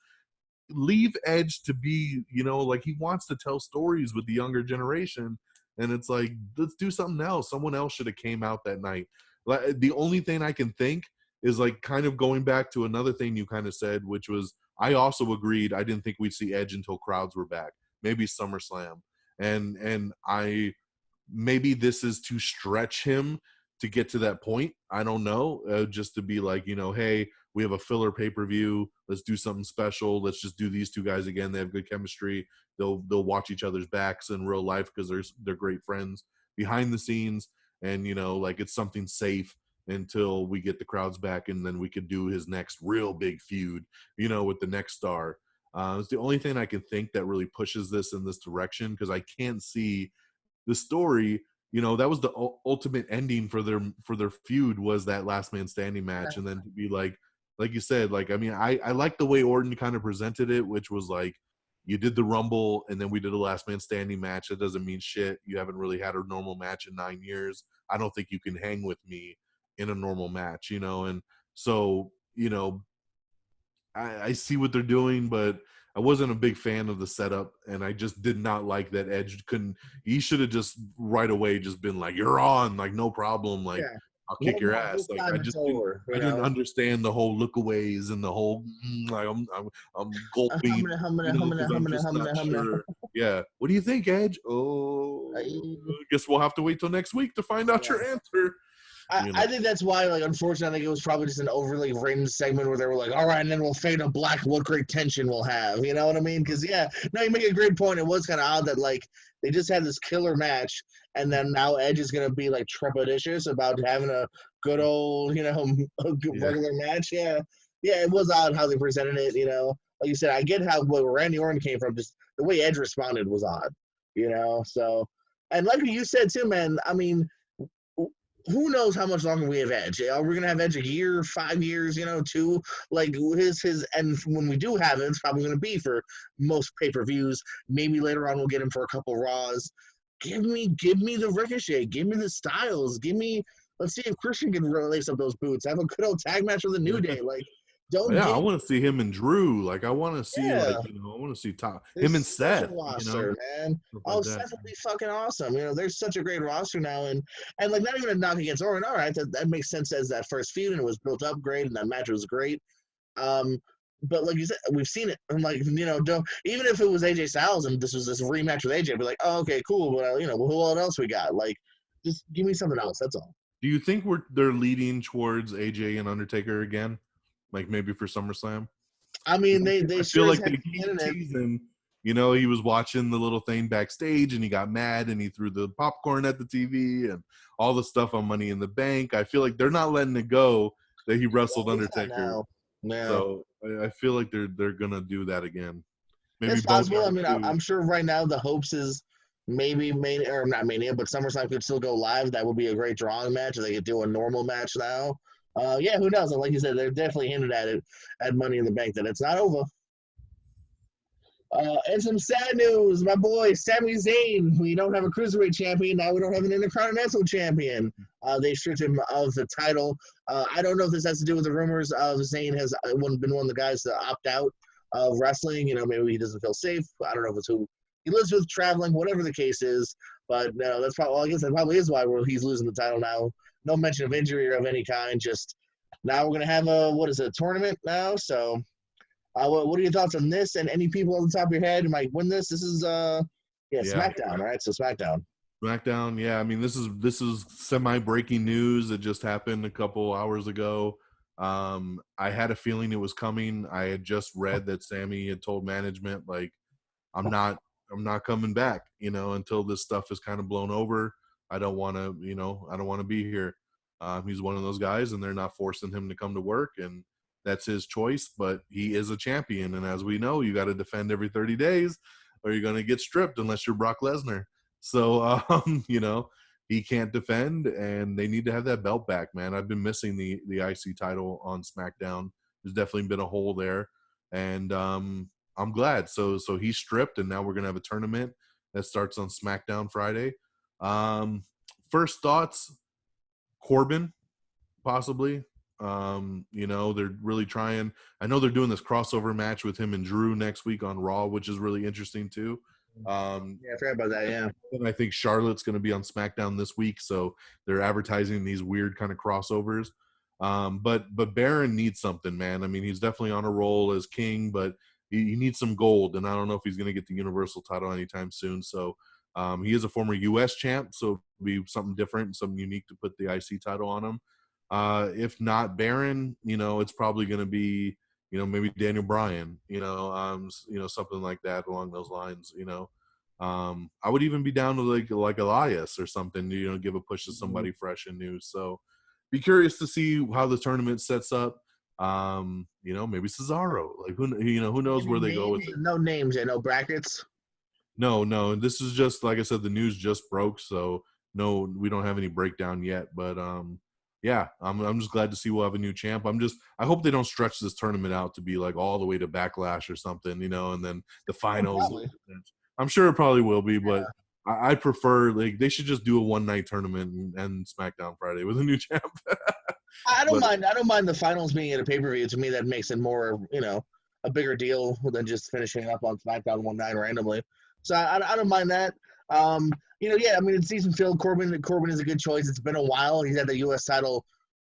Leave Edge to be, like, he wants to tell stories with the younger generation. And it's like, let's do something else. Someone else should have came out that night. The only thing I can think is like kind of going back to another thing you kind of said, which was, I also agreed. I didn't think we'd see Edge until crowds were back, maybe SummerSlam. And maybe this is to stretch him to get to that point. I don't know, just to be like, hey, we have a filler pay-per-view. Let's do something special. Let's just do these two guys again. They have good chemistry. They'll watch each other's backs in real life because they're great friends behind the scenes. And, like, it's something safe until we get the crowds back, and then we could do his next real big feud, with the next star. It's the only thing I can think that really pushes this in this direction, because I can't see the story. That was the ultimate ending for their feud, was that last man standing match. And then to be like you said, like, I mean, I like the way Orton kind of presented it, which was like, you did the Rumble, and then we did a last man standing match. That doesn't mean shit. You haven't really had a normal match in 9 years. I don't think you can hang with me in a normal match, and so, I see what they're doing, but I wasn't a big fan of the setup, and I just did not like that Edge couldn't. He should have just right away just been like, "You're on, like, no problem, like, I'll kick your ass." Like, I didn't understand the whole lookaways and the whole like I'm gulping. Sure. Yeah. What do you think, Edge? Oh, I guess we'll have to wait till next week to find out your answer. I think that's why, like, unfortunately, I think it was probably just an overly written segment where they were like, all right, and then we'll fade to black what great tension we'll have. You know what I mean? Because, no, you make a great point. It was kind of odd that, like, they just had this killer match, and then now Edge is going to be, like, trepidatious about having a good old, regular match. Yeah, it was odd how they presented it, Like you said, I get where Randy Orton came from. Just the way Edge responded was odd. So, and like you said too, man, I mean, who knows how much longer we have Edge? Are we gonna have Edge a year, 5 years, 2? Like his, and when we do have it, it's probably gonna be for most pay-per-views. Maybe later on we'll get him for a couple Raws. Give me the Ricochet. Give me the Styles. Let's see if Christian can lace up those boots. Have a good old tag match with the New Day. Like, I want to see him and Drew. Like, I want to see, I want to see him and Seth. Roster, man. Oh, Seth would be fucking awesome. There's such a great roster now, and like not even a knock against Orton. All right, that makes sense as that first feud, and it was built up great, and that match was great. But like you said, we've seen it. I'm like, don't, even if it was AJ Styles and this was this rematch with AJ, be like, oh, okay, cool. But who else we got? Like, just give me something else. That's all. Do you think they're leading towards AJ and Undertaker again? Like maybe for SummerSlam? I mean, they I feel like they keep teasing. He was watching the little thing backstage and he got mad and he threw the popcorn at the TV and all the stuff on Money in the Bank. I feel like they're not letting it go that he wrestled Undertaker. No. So I feel like they're gonna do that again. Maybe it's possible. I mean, I'm sure right now the hopes is maybe Mania, or not Mania, but SummerSlam could still go live. That would be a great drawing match. Or they could do a normal match now. Who knows? And like you said, they're definitely hinted at it at Money in the Bank that it's not over. And some sad news, my boy Sami Zayn. We don't have a cruiserweight champion now. We don't have an Intercontinental champion. They stripped him of the title. I don't know if this has to do with the rumors of Zayn has been one of the guys to opt out of wrestling. Maybe he doesn't feel safe. I don't know if it's who he lives with, traveling, whatever the case is. But no, that's probably. Well, I guess that probably is why he's losing the title now. No mention of injury or of any kind. Just now we're gonna have a tournament now. So, what are your thoughts on this? And any people on the top of your head who might win this? This is SmackDown, right? So SmackDown. SmackDown, yeah. I mean, this is semi-breaking news. It just happened a couple hours ago. I had a feeling it was coming. I had just read that Sami had told management, like, I'm not coming back, until this stuff is kind of blown over. I don't want to be here. He's one of those guys, and they're not forcing him to come to work, and that's his choice. But he is a champion, and as we know, you got to defend every 30 days, or you're going to get stripped unless you're Brock Lesnar. So, he can't defend, and they need to have that belt back, man. I've been missing the IC title on SmackDown. There's definitely been a hole there, and I'm glad. So he's stripped, and now we're going to have a tournament that starts on SmackDown Friday. First thoughts, Corbin, possibly. They're really trying. I know they're doing this crossover match with him and Drew next week on Raw, which is really interesting too. I forgot about that. Yeah, and I think Charlotte's going to be on SmackDown this week, so they're advertising these weird kind of crossovers. But Baron needs something, man. I mean, he's definitely on a roll as king, but he needs some gold, and I don't know if he's going to get the Universal title anytime soon. So he is a former U.S. champ, so it'll be something different, something unique to put the IC title on him. If not Baron, it's probably going to be, maybe Daniel Bryan, something like that along those lines. I would even be down to like Elias or something, give a push to somebody fresh and new. So be curious to see how the tournament sets up. Maybe Cesaro. Like who knows where they go with it. No names, no brackets. No. This is just, like I said, the news just broke, so no, we don't have any breakdown yet. But yeah, I'm just glad to see we'll have a new champ. I hope they don't stretch this tournament out to be like all the way to Backlash or something, and then the finals. I'm sure it probably will be, but I prefer, like, they should just do a one-night tournament and SmackDown Friday with a new champ. I don't mind the finals being at a pay-per-view. To me, that makes it more, a bigger deal than just finishing up on SmackDown one night randomly. So I don't mind that. I mean, it's season filled. Corbin is a good choice. It's been a while. He's had the U.S. title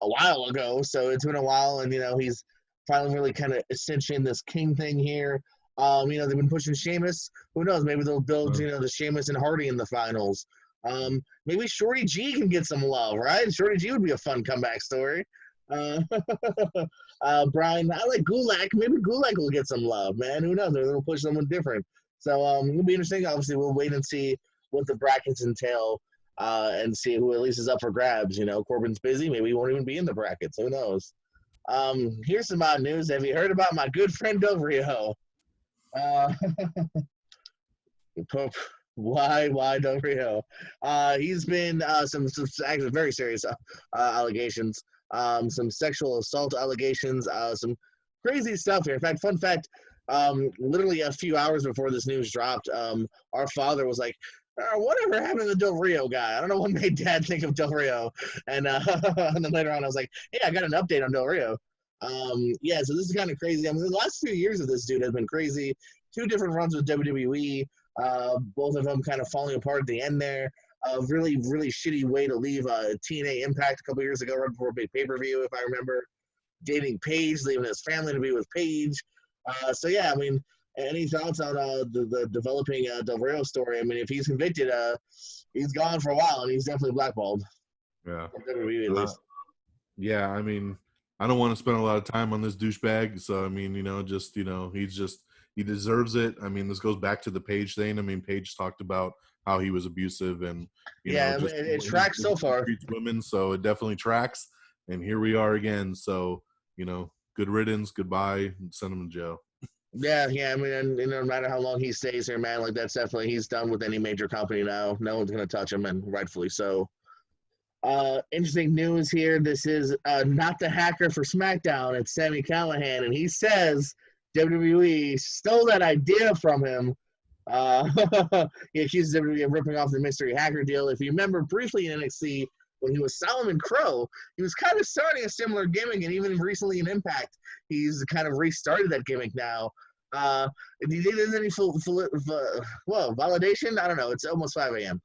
a while ago, so it's been a while, and he's finally really kind of cinching this king thing here. They've been pushing Sheamus. Who knows? Maybe they'll build, the Sheamus and Hardy in the finals. Maybe Shorty G can get some love, right? Shorty G would be a fun comeback story. Brian, I like Gulak. Maybe Gulak will get some love, man. Who knows? They'll push someone different. So it'll be interesting. Obviously, we'll wait and see what the brackets entail and see who at least is up for grabs. Corbin's busy. Maybe he won't even be in the brackets. Who knows? Here's some odd news. Have you heard about my good friend Del Rio? Why Del Rio? He's been some actually very serious allegations, some sexual assault allegations, some crazy stuff here. In fact, fun fact, literally a few hours before this news dropped, our father was like, whatever happened to the Del Rio guy? I don't know what made Dad think of Del Rio. And, and then later on, I was like, hey, I got an update on Del Rio. Yeah, so this is kind of crazy. I mean, the last few years of this dude has been crazy. 2 different runs with WWE, both of them kind of falling apart at the end there. A really, really shitty way to leave TNA Impact a couple years ago, right before a big pay-per-view, if I remember. Dating Paige, leaving his family to be with Paige. So, yeah, I mean, any thoughts on the developing Del Rio story? I mean, if he's convicted, he's gone for a while, and he's definitely blackballed. Yeah. WWE, at least. Yeah, I mean, I don't want to spend a lot of time on this douchebag. So, I mean, he deserves it. I mean, this goes back to the Paige thing. I mean, Paige talked about how he was abusive and, it tracks so far. Treats women, so it definitely tracks. And here we are again. So, good riddance, goodbye, send him to jail. Yeah, I mean, and no matter how long he stays here, man, like that's definitely, he's done with any major company now. No one's going to touch him, and rightfully so. Interesting news here. This is not the hacker for SmackDown. It's Sami Callihan, and he says WWE stole that idea from him. He accuses WWE of ripping off the mystery hacker deal. If you remember briefly in NXT, when he was Solomon Crow, he was kind of starting a similar gimmick, and even recently in Impact, he's kind of restarted that gimmick now. Is any validation? I don't know. It's almost 5 a.m.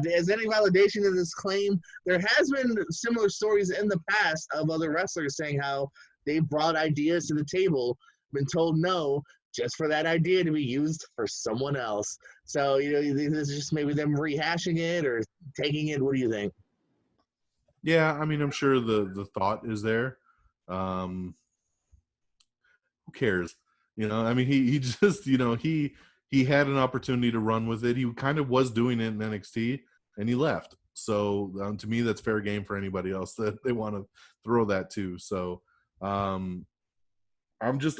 Is any validation of this claim? There has been similar stories in the past of other wrestlers saying how they brought ideas to the table, been told no, just for that idea to be used for someone else. So, this is just maybe them rehashing it or taking it. What do you think? Yeah, I mean, I'm sure the thought is there. Who cares? I mean, he just, he had an opportunity to run with it. He kind of was doing it in NXT, and he left. So to me, that's fair game for anybody else that they want to throw that to. So I'm just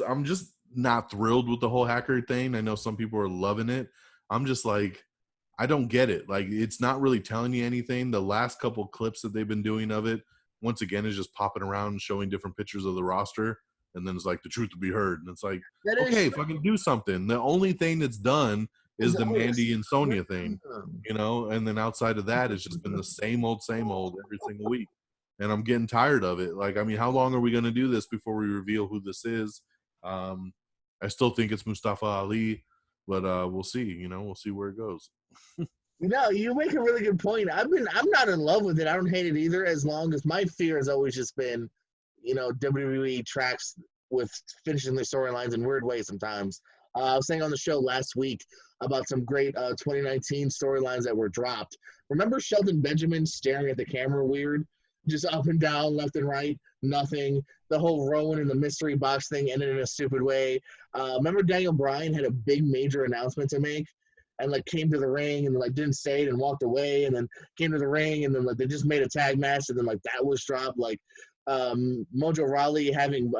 not thrilled with the whole hacker thing. I know some people are loving it. I'm just like, I don't get it. Like, it's not really telling you anything. The last couple clips that they've been doing of it, once again, is just popping around and showing different pictures of the roster. And then it's like, the truth will be heard. And it's like, okay, fucking do something. The only thing that's done is the Mandy and Sonya thing, and then outside of that, it's just been the same old every single week. And I'm getting tired of it. Like, I mean, how long are we going to do this before we reveal who this is? I still think it's Mustafa Ali, but we'll see, we'll see where it goes. You make a really good point. I'm not in love with it. I don't hate it either, as long as my fear has always just been, WWE tracks with finishing their storylines in weird ways sometimes. I was saying on the show last week about some great 2019 storylines that were dropped. Remember Shelton Benjamin staring at the camera weird? Just up and down, left and right, nothing. The whole Rowan and the mystery box thing ended in a stupid way. Remember Daniel Bryan had a big major announcement to make? And came to the ring and didn't say it and walked away, and then came to the ring and then they just made a tag match, and then that was dropped. Mojo Rawley having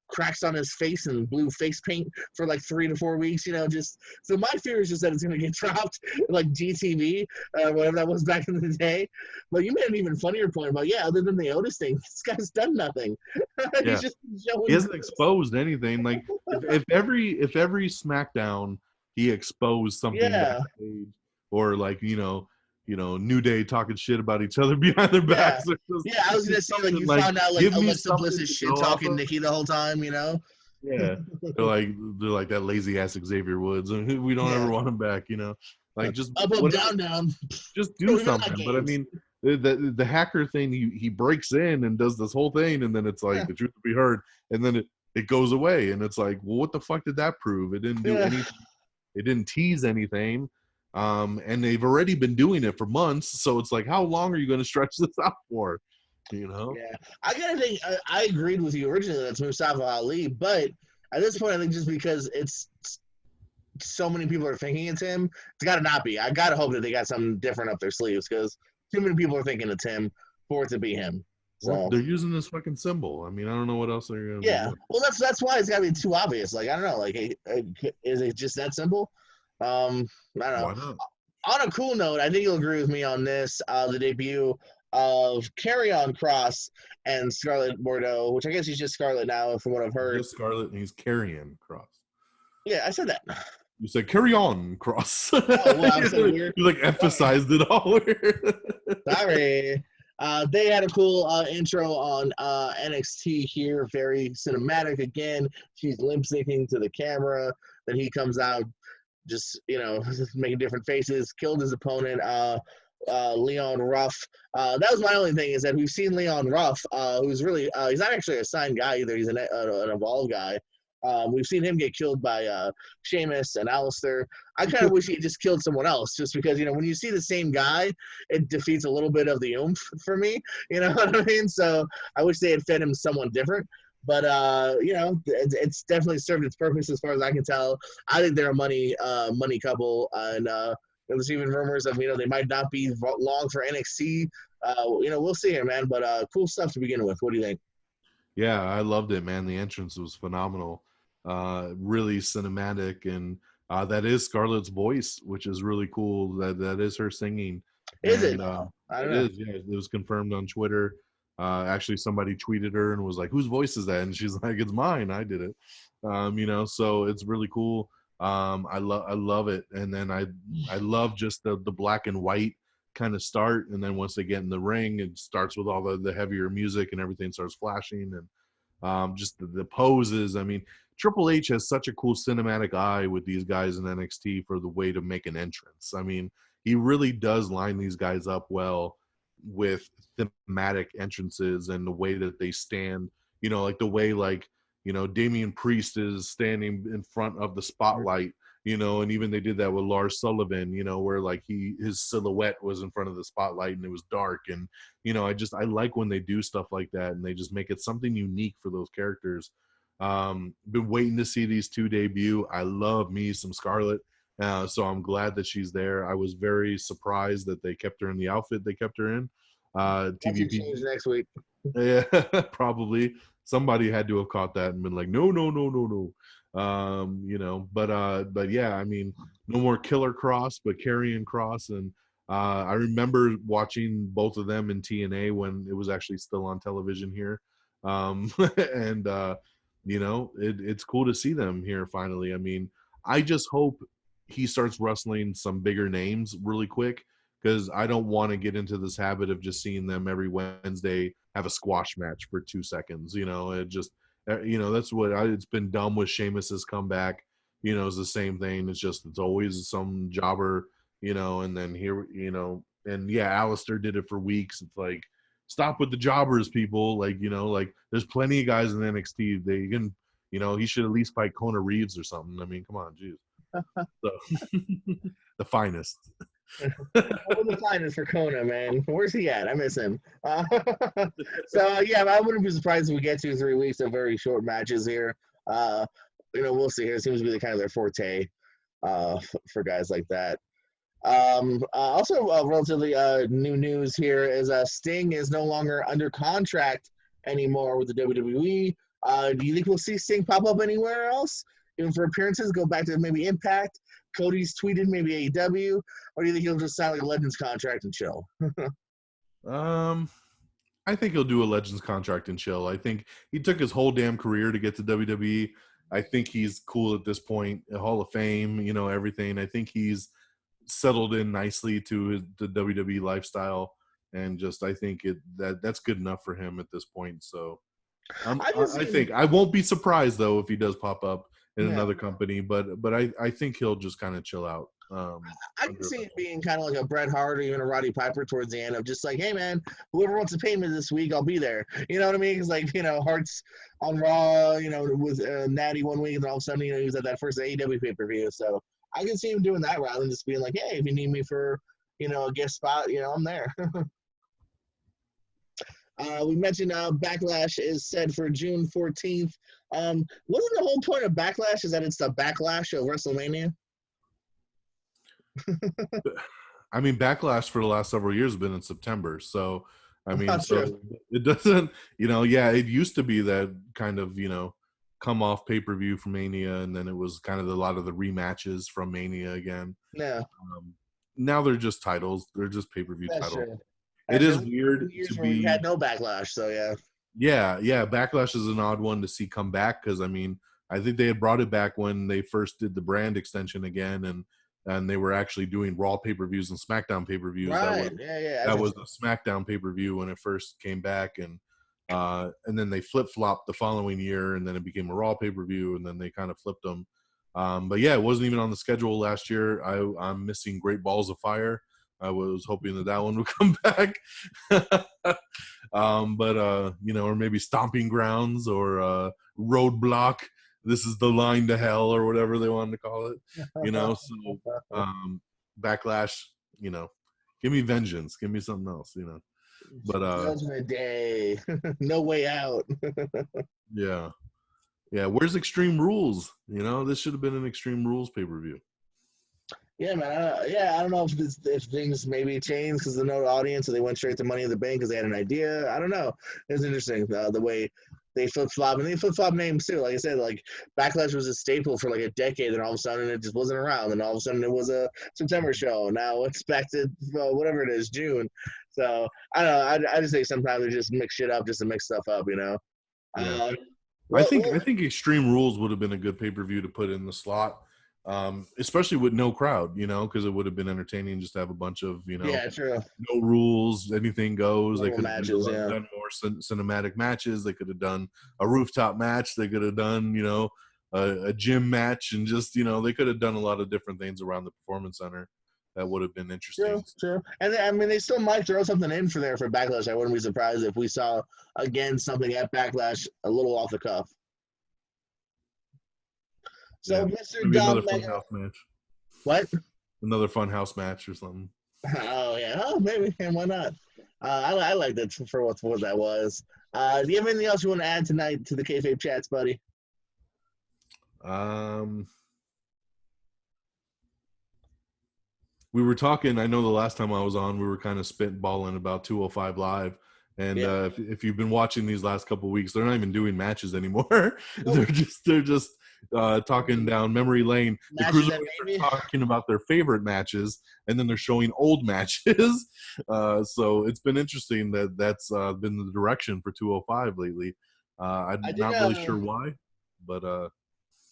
cracks on his face and blue face paint for 3 to 4 weeks, just so my fear is just that it's going to get dropped like GTV, whatever that was back in the day. But you made an even funnier point about, other than the Otis thing, this guy's done nothing. He's just he hasn't exposed anything. If every SmackDown he exposed something backstage, or New Day talking shit about each other behind their backs. I was gonna say you found out Alexa Bliss is shit talking Nikki the whole time, Yeah, they're like that lazy ass Xavier Woods, and we don't ever want him back. Just up, down. Just do something. But I mean, the hacker thing, he breaks in and does this whole thing, and then it's like the truth will be heard, and then it goes away, and it's like, well, what the fuck did that prove? It didn't do anything. It didn't tease anything. And they've already been doing it for months. So it's like, how long are you going to stretch this out for? Yeah. I gotta think, I agreed with you originally that's Mustafa Ali, but at this point, I think just because it's so many people are thinking it's him, it's got to not be. I got to hope that they got something different up their sleeves, because too many people are thinking it's him for it to be him. So well, they're using this fucking symbol. I mean, I don't know what else they're going to do. Well, that's why it's got to be too obvious. I don't know. Is it just that simple? I don't know. Why not? On a cool note, I think you'll agree with me on this. The debut of Karrion Kross and Scarlett Bordeaux, which I guess he's just Scarlett now, from what I've heard. Just Scarlett, and he's Karrion Kross. Yeah, I said that. You said carry on, Cross. Oh, well, I'm so weird. You like emphasized it all. Sorry. They had a cool intro on NXT here, very cinematic. Again, she's lip syncing to the camera. Then he comes out, just making different faces. Killed his opponent, Leon Ruff. That was my only thing, is that we've seen Leon Ruff, who's really he's not actually a signed guy either. He's an Evolve guy. We've seen him get killed by Sheamus and Alistair. I kind of wish he just killed someone else, just because, when you see the same guy, it defeats a little bit of the oomph for me. You know what I mean? So I wish they had fed him someone different. But, it's definitely served its purpose as far as I can tell. I think they're a money couple. And there's even rumors of, they might not be long for NXT. We'll see here, man. But cool stuff to begin with. What do you think? Yeah, I loved it, man. The entrance was phenomenal. Really cinematic, and that is Scarlett's voice, which is really cool. That is her singing. Is and, it? I don't it know. is, yeah. It was confirmed on Twitter. Actually, somebody tweeted her and was like, "Whose voice is that?" And she's like, "It's mine. I did it." So it's really cool. I love it. And then I love just the black and white kind of start, and then once they get in the ring, it starts with all the heavier music and everything starts flashing, and just the poses. I mean, Triple H has such a cool cinematic eye with these guys in NXT for the way to make an entrance. I mean, he really does line these guys up well with thematic entrances and the way that they stand, like the way, Damian Priest is standing in front of the spotlight, and even they did that with Lars Sullivan, where his silhouette was in front of the spotlight and it was dark. And, I like when they do stuff like that and they just make it something unique for those characters. Been waiting to see these two debut. I love me some Scarlett. So I'm glad that she's there. I was very surprised that they kept her in the outfit they kept her in. TVP change next week. Yeah, probably somebody had to have caught that and been like, no. But yeah, I mean, no more Killer Cross, but Karrion Kross. And I remember watching both of them in TNA when it was actually still on television here. And it's cool to see them here finally. I mean, I just hope he starts wrestling some bigger names really quick, because I don't want to get into this habit of just seeing them every Wednesday have a squash match for 2 seconds. It just, that's what it's been dumb with Sheamus's comeback. It's the same thing. It's always some jobber, and then here, and yeah, Alistair did it for weeks. It's like, stop with the jobbers, people. There's plenty of guys in NXT. They can, he should at least fight Kona Reeves or something. I mean, come on, geez. So, the finest. The finest for Kona, man. Where's he at? I miss him. Yeah, I wouldn't be surprised if we get 2 or 3 weeks of very short matches here. We'll see here. It seems to be kind of their forte for guys like that. Also, relatively new news here is Sting is no longer under contract anymore with the WWE. Do you think we'll see Sting pop up anywhere else, even for appearances? Go back to maybe Impact. Cody's tweeted maybe AEW, or do you think he'll just sign like a Legends contract and chill? I think he'll do a Legends contract and chill. I think he took his whole damn career to get to WWE. I think he's cool at this point. A Hall of Fame, everything. I think he's settled in nicely to the WWE lifestyle, and just I think that's good enough for him at this point. So I think I won't be surprised though if he does pop up in another company, but I think he'll just kind of chill out. I can see it being kind of like a Bret Hart or even a Roddy Piper towards the end of just like, hey man, whoever wants to pay me this week, I'll be there. You know what I mean? Because Hart's on Raw, with Natty one week, and all of a sudden, he was at that first AEW pay-per-view. So I can see him doing that rather than just being like, hey, if you need me for, a guest spot, I'm there. We mentioned Backlash is set for June 14th. Wasn't the whole point of Backlash is that it's the backlash of WrestleMania? I mean, Backlash for the last several years has been in September. So, I mean, it doesn't, it used to be that kind of, come off pay-per-view from Mania, and then it was kind of a lot of the rematches from Mania again. Yeah. now they're just titles. They're just pay-per-view That's titles. true. It That's is true. weird Years to where we be. had no Backlash, so yeah. Yeah. Backlash is an odd one to see come back because I mean, I think they had brought it back when they first did the brand extension again, and they were actually doing Raw pay-per-views and SmackDown pay-per-views. Right. That was the SmackDown pay-per-view when it first came back, and then they flip-flopped the following year, and then it became a Raw pay-per-view, and then they kind of flipped them. But yeah, it wasn't even on the schedule last year. I'm missing Great Balls of Fire. I was hoping that one would come back. Or maybe Stomping Grounds or Roadblock. This is the line to hell or whatever they wanted to call it. So Backlash, give me vengeance. Give me something else, But Judgment Day. No Way Out. Yeah. Where's Extreme Rules? This should have been an Extreme Rules pay-per-view. Yeah, man. I don't know if things maybe changed because of no audience, so they went straight to Money in the Bank because they had an idea. I don't know. It was interesting the way they flip-flop, and they flip-flop names too. Like I said, like Backlash was a staple for like a decade, and all of a sudden it just wasn't around, and all of a sudden it was a September show. Now it's back to whatever it is, June. So I don't know. I just think sometimes they just mix shit up just to mix stuff up, Yeah. I think Extreme Rules would have been a good pay-per-view to put in the slot. Especially with no crowd, because it would have been entertaining just to have a bunch of, true. No rules, anything goes. They could have done more cinematic matches. They could have done a rooftop match. They could have done, a gym match, and just, they could have done a lot of different things around the Performance Center that would have been interesting. True. And I mean, they still might throw something in for Backlash. I wouldn't be surprised if we saw again something at Backlash a little off the cuff. So, Mr. DonMega. What? Another fun house match or something. Oh, yeah. Oh, maybe. And why not? I liked it for what that was. Do you have anything else you want to add tonight to the Kayfabe Chats, buddy? We were talking, I know the last time I was on, we were kind of spitballing about 205 Live. And if you've been watching these last couple of weeks, they're not even doing matches anymore. Nope. They're just talking down memory lane. The Cruiserweights are talking about their favorite matches, and then they're showing old matches. So it's been interesting that's been the direction for 205 lately. I'm not really sure why, but I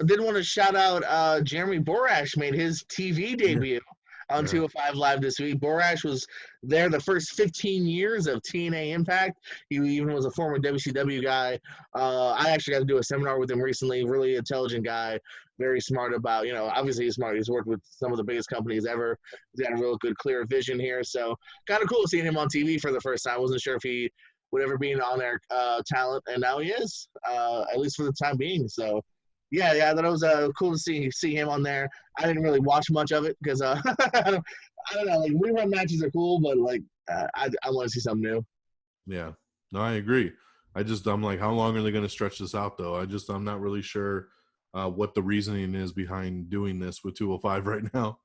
did want to shout out Jeremy Borash made his TV debut. On 205 Live this week. Borash was there the first 15 years of TNA Impact. He even was a former WCW guy. I actually got to do a seminar with him recently. Really intelligent guy. Very smart about, obviously he's smart. He's worked with some of the biggest companies ever. He's got a real good, clear vision here. So kind of cool seeing him on TV for the first time. I wasn't sure if he would ever be an on-air talent, and now he is, at least for the time being. So yeah, I thought it was cool to see him on there. I didn't really watch much of it because I don't know. Like rerun matches are cool, but like I want to see something new. Yeah, no, I agree. I'm like, how long are they going to stretch this out though? I'm not really sure what the reasoning is behind doing this with 205 right now.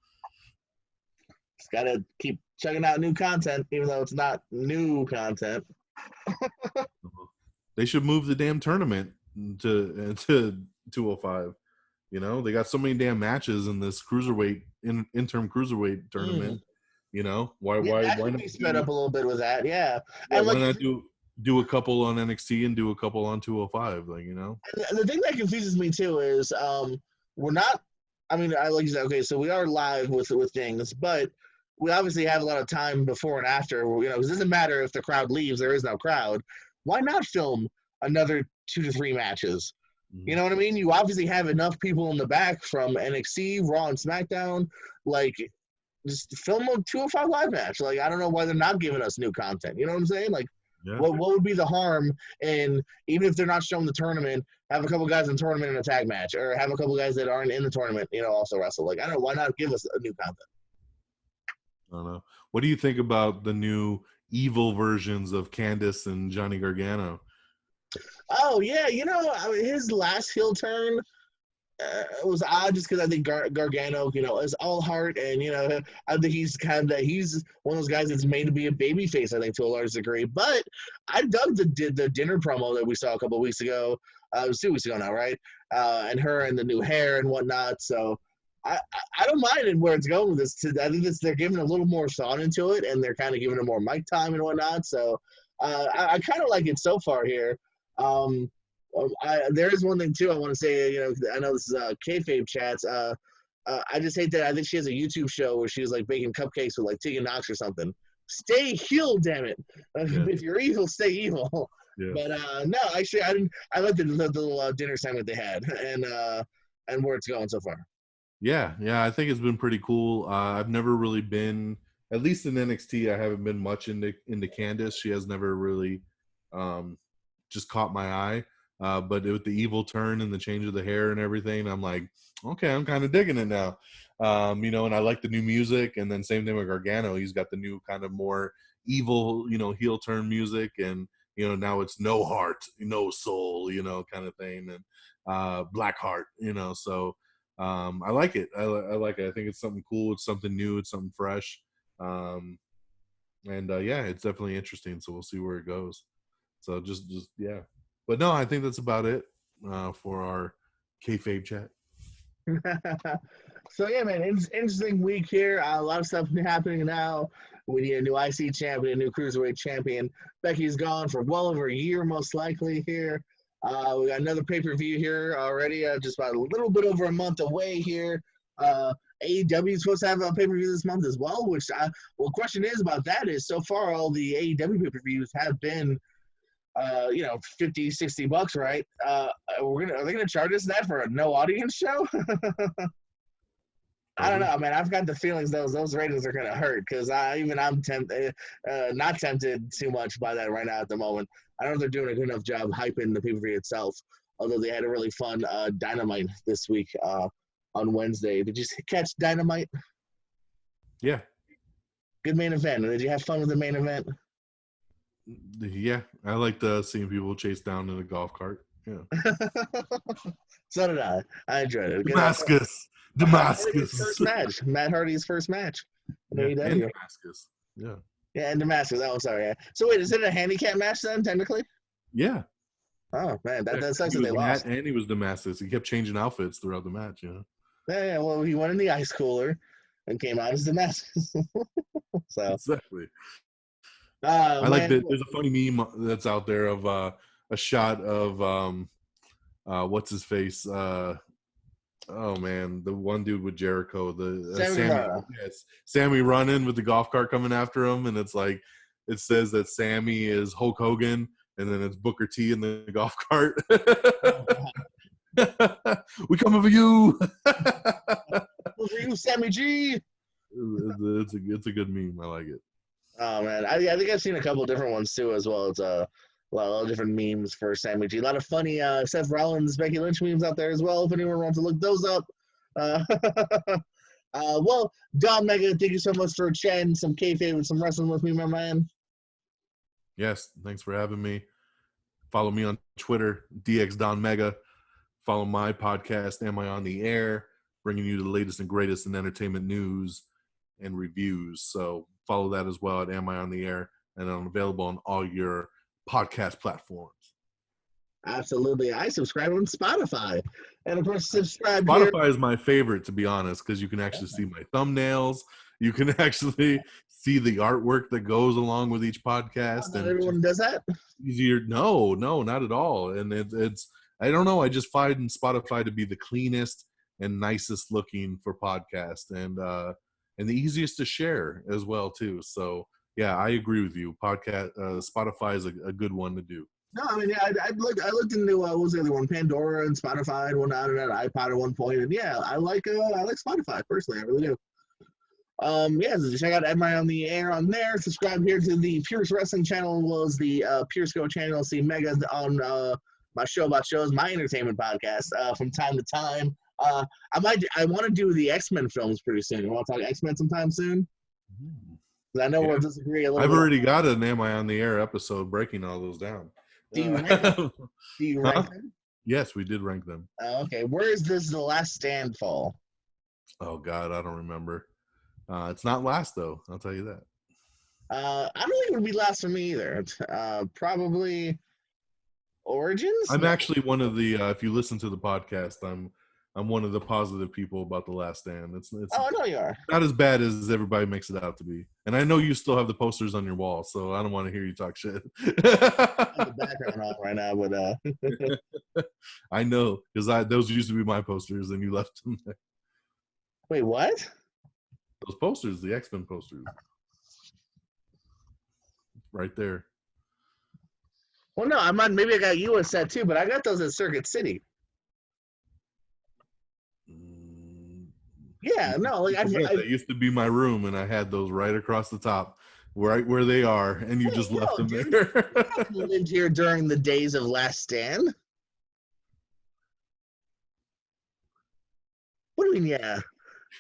Just gotta keep checking out new content, even though it's not new content. They should move the damn tournament to 205. They got so many damn matches in this cruiserweight interim cruiserweight tournament. Why not be sped up a little bit with that? Yeah, and why not do a couple on NXT and do a couple on 205? The thing that confuses me too is we're not. I mean, I like you said. Okay, so we are live with things, but we obviously have a lot of time before and after. Because it doesn't matter if the crowd leaves; there is no crowd. Why not film another 2 to 3 matches? You know what I mean? You obviously have enough people in the back from NXT, Raw, and SmackDown. Like, just film a 205 Live match. Like, I don't know why they're not giving us new content. You know what I'm saying? Like, what would be the harm in, even if they're not showing the tournament, have a couple guys in the tournament in a tag match, or have a couple guys that aren't in the tournament, also wrestle? Like, I don't know. Why not give us a new content? I don't know. What do you think about the new evil versions of Candice and Johnny Gargano? Oh, yeah. His last heel turn was odd just because I think Gargano, is all heart. And, I think he's one of those guys that's made to be a babyface, I think, to a large degree. But I dug the dinner promo that we saw a couple of weeks ago. It was 2 weeks ago now, right? And her and the new hair and whatnot. So I don't mind it where it's going with this. I think they're giving a little more thought into it, and they're kind of giving it more mic time and whatnot. So I kind of like it so far here. There is one thing too I want to say. I know this is Kayfabe Chats. I just hate that. I think she has a YouTube show where she's like baking cupcakes with like Tegan Knox or something. Stay heel, damn it! If you're evil, stay evil. Yeah. But no, actually, I didn't. I like the little dinner segment they had, and where it's going so far. Yeah, I think it's been pretty cool. I've never really been, at least in NXT, I haven't been much into Candice. She has never really just caught my eye. But with the evil turn and the change of the hair and everything, I'm like, okay, I'm kind of digging it now. And I like the new music. And then same thing with Gargano. He's got the new kind of more evil, heel turn music. And, now it's no heart, no soul, kind of thing. And black heart, so I like it. I like it. I think it's something cool. It's something new. It's something fresh. And yeah, it's definitely interesting. So we'll see where it goes. So just yeah. But no, I think that's about it for our Kayfabe chat. So yeah, man, interesting week here. A lot of stuff happening now. We need a new IC champion, a new cruiserweight champion. Becky's gone for well over a year, most likely here. We got another pay-per-view here already, just about a little bit over a month away here. AEW is supposed to have a pay-per-view this month as well, question is about that is so far all the AEW pay-per-views have been $50-$60, right? Are they gonna charge us that for a no audience show? I don't know, man. I've got the feelings those ratings are gonna hurt because I'm not tempted too much by that right now at the moment. I don't know if they're doing a good enough job hyping the pay-per-view itself. Although they had a really fun Dynamite this week on Wednesday. Did you catch Dynamite? Yeah. Good main event. Did you have fun with the main event? Yeah, I liked seeing people chase down in a golf cart. Yeah. So did I. I enjoyed it. Damascus. First match. Matt Hardy's first match. And Damascus. Yeah. Yeah, and Damascus. Oh, I'm sorry. Yeah. So wait, is it a handicap match then, technically? Yeah. Oh man, that sucks that they lost. And he was Damascus. He kept changing outfits throughout the match. Yeah. Well, he went in the ice cooler and came out as Damascus. So exactly. I like that. There's a funny meme that's out there of a shot of what's his face? Oh man, the one dude with Jericho, Sammy running with the golf cart coming after him, and it's like it says that Sammy is Hulk Hogan, and then it's Booker T in the golf cart. We coming for you. For you, Sammy G. It's a good meme. I like it. Oh man, I think I've seen a couple different ones too as well. It's a lot of different memes for Sammy G. A lot of funny Seth Rollins, Becky Lynch memes out there as well. If anyone wants to look those up. Well, DonMega, thank you so much for chatting some kayfabe and some wrestling with me, my man. Yes, thanks for having me. Follow me on Twitter, DX DonMega. Follow my podcast, Am I on the Air, bringing you the latest and greatest in entertainment news and reviews. So follow that as well at Am I on the Air, and I'm available on all your podcast platforms. Absolutely. I subscribe on Spotify. And of course, subscribe Spotify is my favorite, to be honest, because you can actually see my thumbnails. You can actually see the artwork that goes along with each podcast. Not everyone does that? Easier. No, not at all. And it's I don't know. I just find Spotify to be the cleanest and nicest looking for podcasts, and the easiest to share as well too. So yeah, I agree with you. Spotify is a good one to do. No, I mean, I looked into what was the other one, Pandora and Spotify and whatnot, and an iPod at one point, and yeah, I like Spotify personally, I really do. So check out Am I on the Air on there. Subscribe here to the Pierce Wrestling channel, as well as the Pierce Go channel. See Mega on my show about shows, my entertainment podcast from time to time. I want to do the X-Men films pretty soon. You want to talk X-Men sometime soon? I know we'll disagree a little I've bit. already got an Am I on the Air episode breaking all those down. Do you rank them? Do you rank them? Yes, we did rank them. Okay. Where is this The Last Stand fall? Oh, God, I don't remember. It's not last, though. I'll tell you that. I don't think it would be last for me either. Probably Origins? I'm actually one of the, if you listen to the podcast, I'm one of the positive people about The Last Stand. It's I know you are. Not as bad as everybody makes it out to be. And I know you still have the posters on your wall, so I don't want to hear you talk shit. I have the background on right now, but I know, because those used to be my posters, and you left them there. Wait, what? Those posters, the X-Men posters. Right there. Well, no, maybe I got you a set too, but I got those at Circuit City. Yeah, no, like that used to be my room, and I had those right across the top, right where they are, and you just left them there. You lived here during the days of Last Stand. What do you mean? Yeah.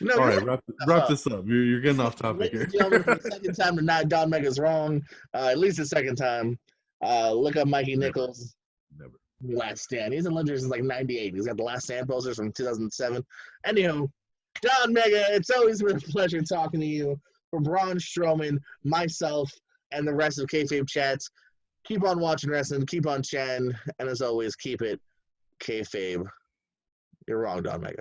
No, all right, wrap this up. You're getting off topic here. Gentlemen, for the second time tonight, DonMega's wrong. At least the second time. Look up Mikey Nichols. Never. Last Stand. He's in Legends since like '98. He's got the Last Stand posters from 2007. Anywho, DonMega, it's always been a pleasure talking to you. For Braun Strowman, myself, and the rest of Kayfabe Chats, keep on watching wrestling, keep on chatting, and as always, keep it Kayfabe. You're wrong, DonMega.